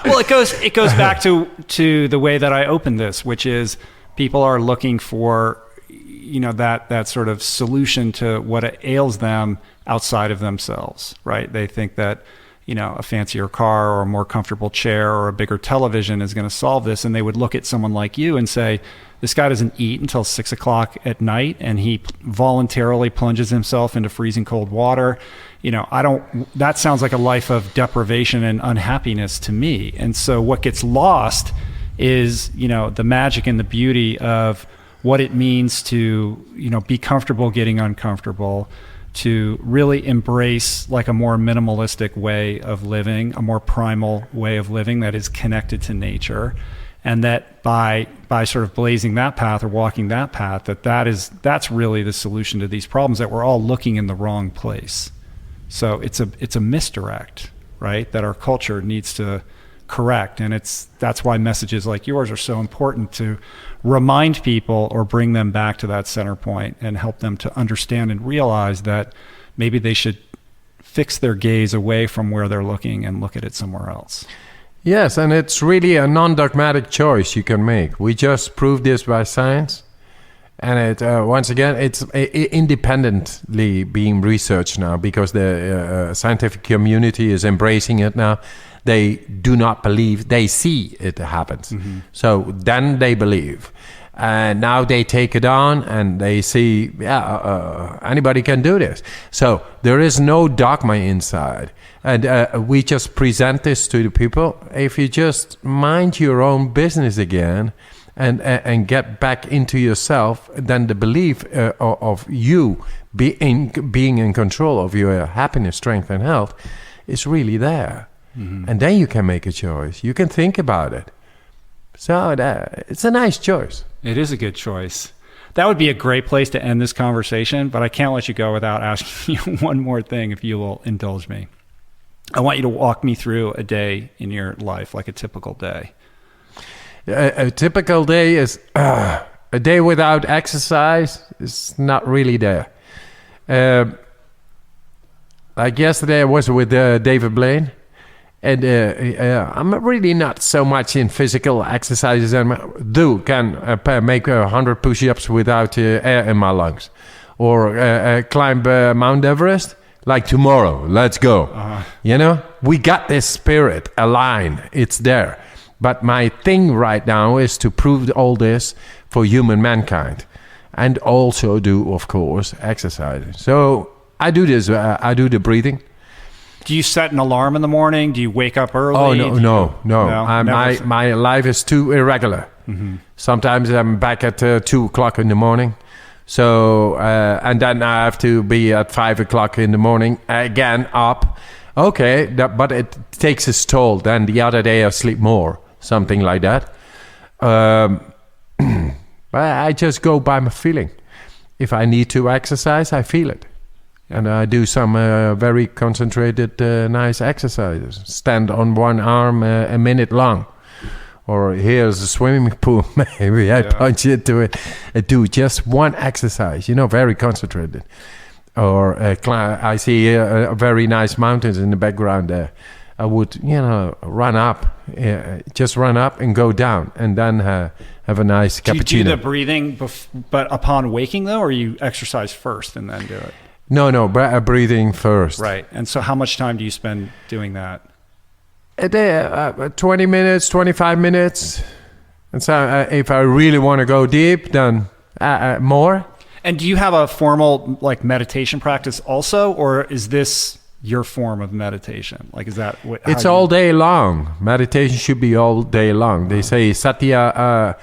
Well, it goes back to the way that I opened this, which is people are looking for, that sort of solution to what ails them outside of themselves, right? They think that, a fancier car or a more comfortable chair or a bigger television is going to solve this. And they would look at someone like you and say, this guy doesn't eat until 6 o'clock at night and he voluntarily plunges himself into freezing cold water. That sounds like a life of deprivation and unhappiness to me. And so what gets lost is, the magic and the beauty of what it means to, be comfortable getting uncomfortable, to really embrace like a more minimalistic way of living, a more primal way of living that is connected to nature. And that by sort of blazing that path or walking that path, that's really the solution to these problems, that we're all looking in the wrong place. So it's a misdirect, right? That our culture needs to correct. And that's why messages like yours are so important, to remind people or bring them back to that center point and help them to understand and realize that maybe they should fix their gaze away from where they're looking and look at it somewhere else. Yes, and it's really a non-dogmatic choice you can make. We just proved this by science. And it once again, it's independently being researched now because the scientific community is embracing it now. They do not believe, they see it happens. So then they believe. And now they take it on and they see, anybody can do this. So there is no dogma inside. And we just present this to the people. If you just mind your own business again and get back into yourself, then the belief of you being in control of your happiness, strength, and health is really there. And then you can make a choice. You can think about it. So it's a nice choice. It is a good choice. That would be a great place to end this conversation, but I can't let you go without asking you one more thing, if you will indulge me. I want you to walk me through a day in your life, like a typical day. A typical day is a day without exercise is not really there. Like yesterday, I was with David Blaine. And I'm really not so much in physical exercises. And can make 100 push-ups without air in my lungs, or climb Mount Everest like tomorrow. Let's go. We got this spirit aligned. It's there. But my thing right now is to prove all this for human mankind, and also do, of course, exercise. So I do this. I do the breathing. Do you set an alarm in the morning? Do you wake up early? Oh, no. My life is too irregular. Sometimes I'm back at 2 o'clock in the morning. So, and then I have to be at 5 o'clock in the morning, again, up. Okay, but it takes its toll. Then the other day I sleep more, something like that. I just go by my feeling. If I need to exercise, I feel it. And I do some very concentrated, nice exercises. Stand on one arm a minute long, or here's a swimming pool, maybe I punch into it, do just one exercise, very concentrated. Or I see very nice mountains in the background there. I would, run up, just run up and go down, and then have a nice cappuccino. Do you do the breathing, but upon waking though, or you exercise first and then do it? No, breathing first. Right. And so how much time do you spend doing that? 20 minutes, 25 minutes. And so if I really want to go deep, then more. And do you have a formal meditation practice also, or is this your form of meditation? Is that what? It's all day long. Meditation should be all day long. They say satya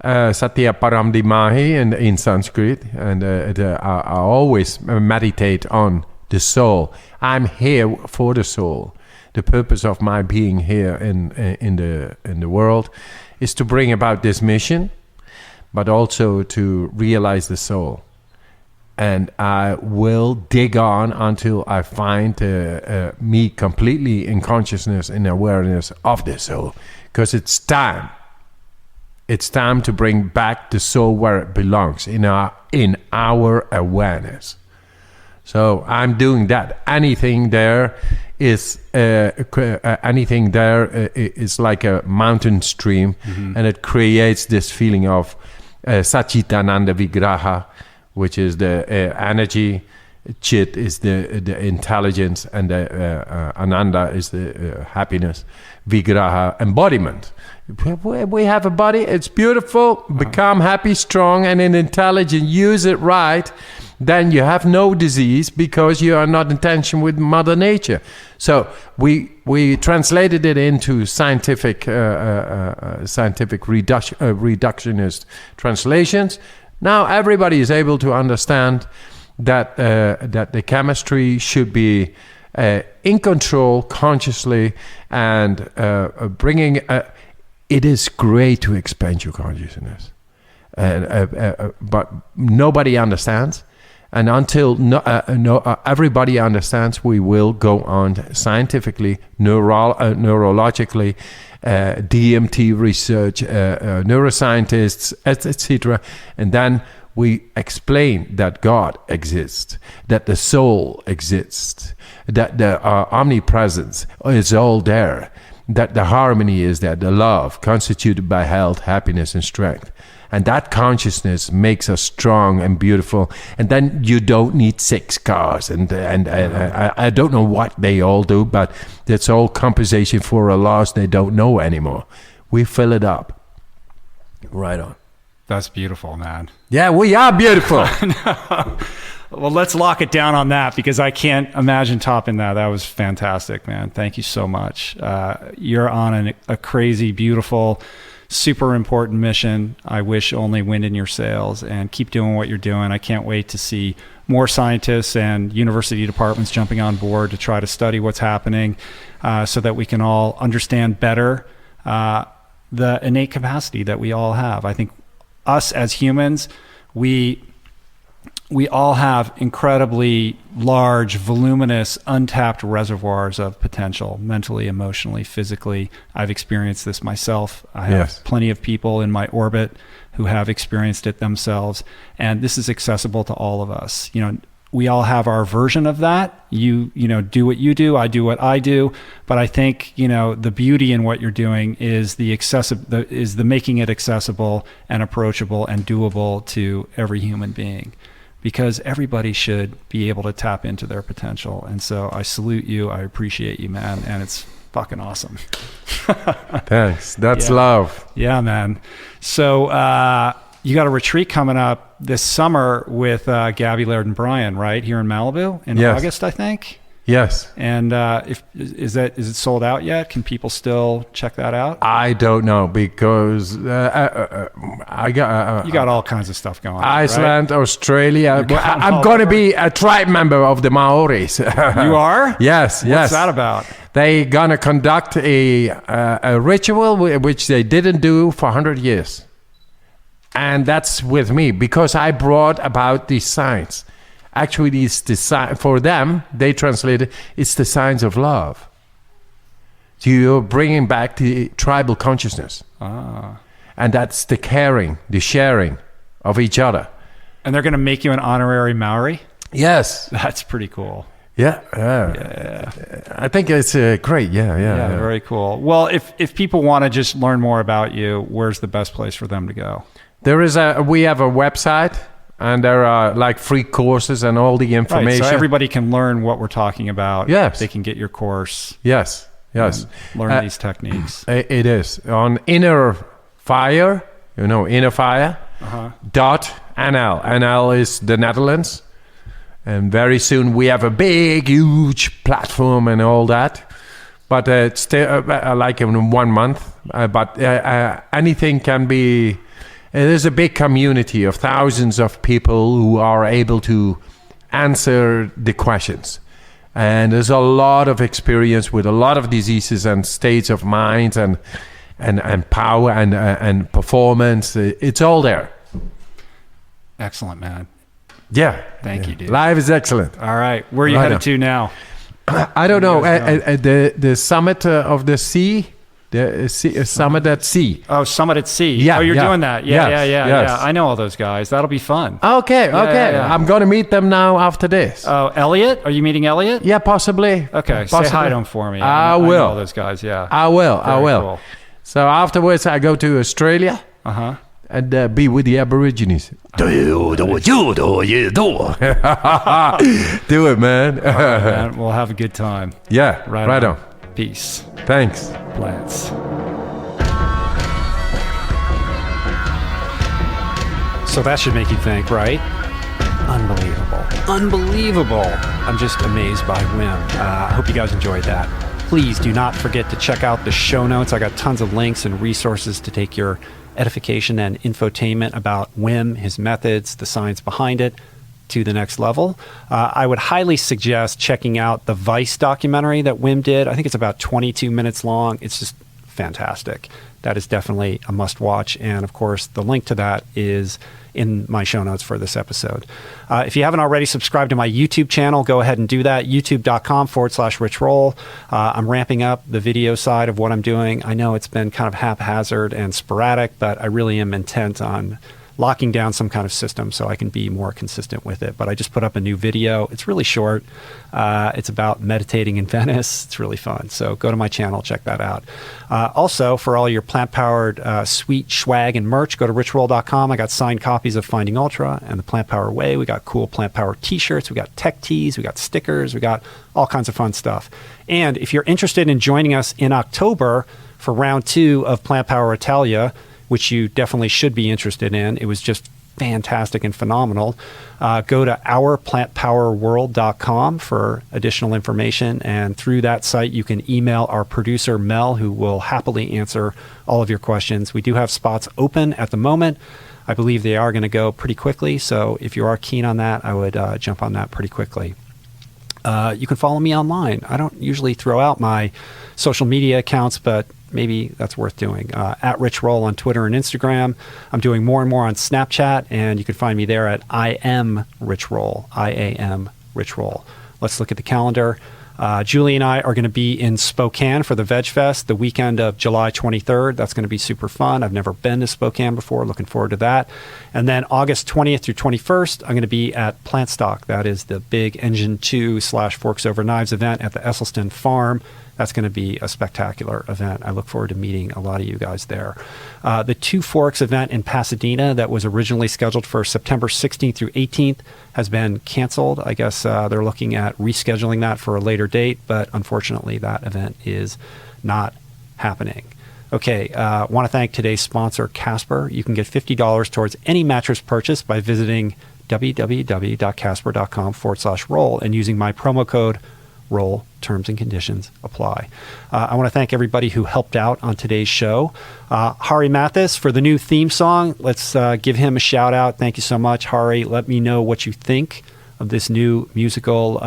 paramdimahi in Sanskrit, and I always meditate on the soul. I'm here for the soul. The purpose of my being here in the world is to bring about this mission, but also to realize the soul. And I will dig on until I find me completely in consciousness and awareness of the soul. Because it's time. It's time to bring back the soul where it belongs, in our awareness. So I'm doing that. Anything there is like a mountain stream, and it creates this feeling of Satchitananda Vigraha, which is the energy, Chit is the intelligence, and Ananda is the happiness, Vigraha, embodiment. We have a body, it's beautiful, become happy, strong, and intelligent, use it right, then you have no disease because you are not in tension with Mother Nature. So we translated it into scientific reductionist translations. Now everybody is able to understand that the chemistry should be in control consciously, and bringing. It is great to expand your consciousness, but nobody understands. And until everybody understands, we will go on scientifically, neurologically, DMT research, neuroscientists, etc. And then we explain that God exists, that the soul exists, that the omnipresence is all there, that the harmony is there, the love constituted by health, happiness, and strength. And that consciousness makes us strong and beautiful. And then you don't need 6 cars. And I don't know what they all do, but that's all compensation for a loss they don't know anymore. We fill it up. Right on. That's beautiful, man. Yeah, we are beautiful. Well, let's lock it down on that, because I can't imagine topping that. That was fantastic, man. Thank you so much. You're on a crazy, beautiful, super important mission. I wish only wind in your sails, and keep doing what you're doing. I can't wait to see more scientists and university departments jumping on board to try to study what's happening, so that we can all understand better the innate capacity that we all have. I think us as humans, we all have incredibly large, voluminous, untapped reservoirs of potential, mentally, emotionally, physically. I've experienced this myself. I have plenty of people in my orbit who have experienced it themselves. And this is accessible to all of us. We all have our version of that. You do what you do, I do what I do. But I think, the beauty in what you're doing is the making it accessible and approachable and doable to every human being. Because everybody should be able to tap into their potential. And so I salute you. I appreciate you, man. And it's fucking awesome. Thanks. That's love. Yeah, man. So you got a retreat coming up this summer with Gabby, Laird, and Brian, right? Here in Malibu in August, I think. Yes. And is it sold out yet? Can people still check that out? I don't know, because I got you got all kinds of stuff going on. Iceland, right? Australia. I'm going to be a tribe member of the Maoris. You are? Yes. What's that about? They're going to conduct a ritual which they didn't do for 100 years. And that's with me, because I brought about these signs. Actually, it's for them, they translate it, it's the signs of love. So you're bringing back the tribal consciousness. And that's the caring, the sharing of each other. And they're going to make you an honorary Maori? Yes. That's pretty cool. Yeah. I think it's great. Yeah. Very cool. Well, if people want to just learn more about you, where's the best place for them to go? We have a website, and there are like free courses and all the information. Right, so everybody can learn what we're talking about. Yes. They can get your course. Yes. Learn these techniques. It is on Inner Fire, Inner Fire, .nl. NL is the Netherlands. And very soon we have a big, huge platform and all that. But it's still like in 1 month. But anything can be... There's a big community of thousands of people who are able to answer the questions. And there's a lot of experience with a lot of diseases and states of mind and power and performance. It's all there. Excellent, man. Yeah. Thank you, dude. Life is excellent. All right. Where are you headed to now? I don't know. The summit of the sea. The summit at sea. Oh, summit at sea. Yeah. Oh, you're doing that. Yes. Yeah. I know all those guys. That'll be fun. Okay. Yeah. I'm going to meet them now after this. Oh, Elliot? Are you meeting Elliot? Yeah, possibly. Okay. Possibly. Say hi to him for me. I will. I know all those guys, yeah. I will. Cool. So afterwards, I go to Australia. And be with the Aborigines. Do it, man. All right, man. We'll have a good time. Yeah, right on. Peace. Thanks. Plants. So that should make you think, right? Unbelievable. I'm just amazed by Wim. I hope you guys enjoyed that. Please do not forget to check out the show notes. I got tons of links and resources to take your edification and infotainment about Wim, his methods, the science behind it, to the next level. I would highly suggest checking out the Vice documentary that Wim did. I think it's about 22 minutes long. It's just fantastic. That is definitely a must watch. And of course, the link to that is in my show notes for this episode. If you haven't already subscribed to my YouTube channel, go ahead and do that. youtube.com/Rich Roll. I'm ramping up the video side of what I'm doing. I know it's been kind of haphazard and sporadic, but I really am intent on locking down some kind of system so I can be more consistent with it. But I just put up a new video. It's really short. It's about meditating in Venice. It's really fun. So go to my channel, check that out. Also, for all your plant-powered sweet swag and merch, go to richroll.com. I got signed copies of Finding Ultra and The Plant Power Way. We got cool Plant Power t-shirts. We got tech tees. We got stickers. We got all kinds of fun stuff. And if you're interested in joining us in October for round 2 of Plant Power Italia, which you definitely should be interested in. It was just fantastic and phenomenal. Go to ourplantpowerworld.com for additional information. And through that site, you can email our producer, Mel, who will happily answer all of your questions. We do have spots open at the moment. I believe they are going to go pretty quickly. So if you are keen on that, I would jump on that pretty quickly. You can follow me online. I don't usually throw out my social media accounts, but maybe that's worth doing. At Rich Roll on Twitter and Instagram. I'm doing more and more on Snapchat, and you can find me there at I am Rich Roll. I-A-M Rich Roll. Let's look at the calendar. Julie and I are going to be in Spokane for the Veg Fest the weekend of July 23rd. That's going to be super fun. I've never been to Spokane before. Looking forward to that. And then August 20th through 21st, I'm going to be at Plantstock. That is the big Engine 2/Forks Over Knives event at the Esselstyn Farm. That's going to be a spectacular event. I look forward to meeting a lot of you guys there. The Two Forks event in Pasadena that was originally scheduled for September 16th through 18th has been canceled. I guess they're looking at rescheduling that for a later date, but unfortunately that event is not happening. Okay, want to thank today's sponsor, Casper. You can get $50 towards any mattress purchase by visiting www.casper.com/roll and using my promo code ROLL. Terms and conditions apply. I want to thank everybody who helped out on today's show. Hari Mathis for the new theme song. Let's give him a shout out. Thank you so much, Hari. Let me know what you think of this new musical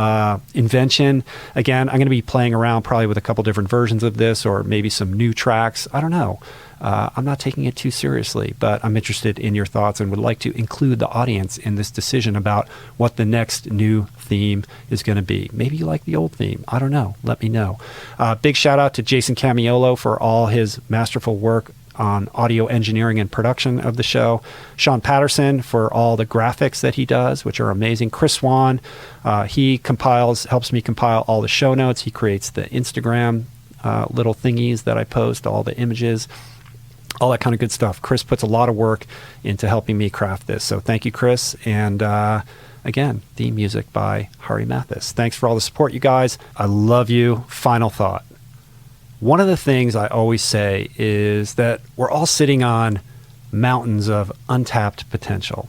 invention. Again, I'm going to be playing around probably with a couple different versions of this, or maybe some new tracks. I don't know. I'm not taking it too seriously, but I'm interested in your thoughts and would like to include the audience in this decision about what the next new theme is going to be. Maybe you like the old theme. I don't know. Let me know. Big shout out to Jason Camiolo for all his masterful work on audio engineering and production of the show. Sean Patterson for all the graphics that he does, which are amazing. Chris Swan, he helps me compile all the show notes. He creates the Instagram little thingies that I post, all the images, all that kind of good stuff. Chris puts a lot of work into helping me craft this. So thank you, Chris. And again, theme music by Hari Mathis. Thanks for all the support, you guys. I love you. Final thought. One of the things I always say is that we're all sitting on mountains of untapped potential.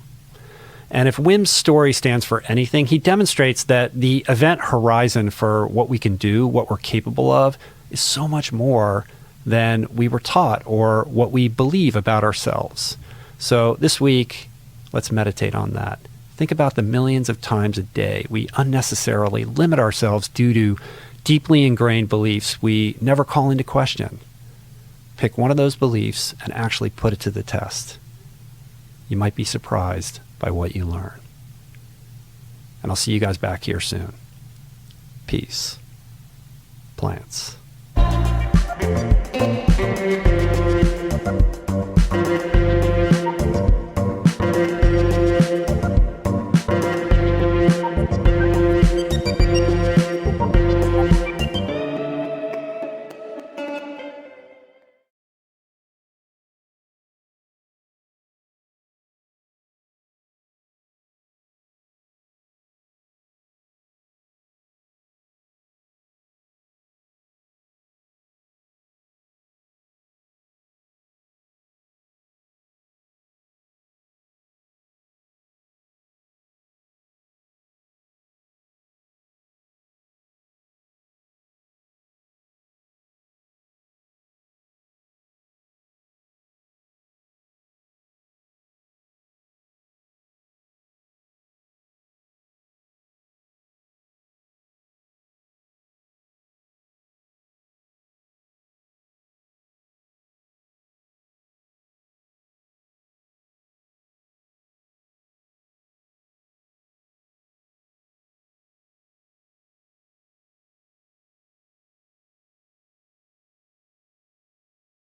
And if Wim's story stands for anything, he demonstrates that the event horizon for what we can do, what we're capable of, is so much more than we were taught or what we believe about ourselves. So this week, let's meditate on that. Think about the millions of times a day we unnecessarily limit ourselves due to deeply ingrained beliefs we never call into question. Pick one of those beliefs and actually put it to the test. You might be surprised by what you learn. And I'll see you guys back here soon. Peace. Plants.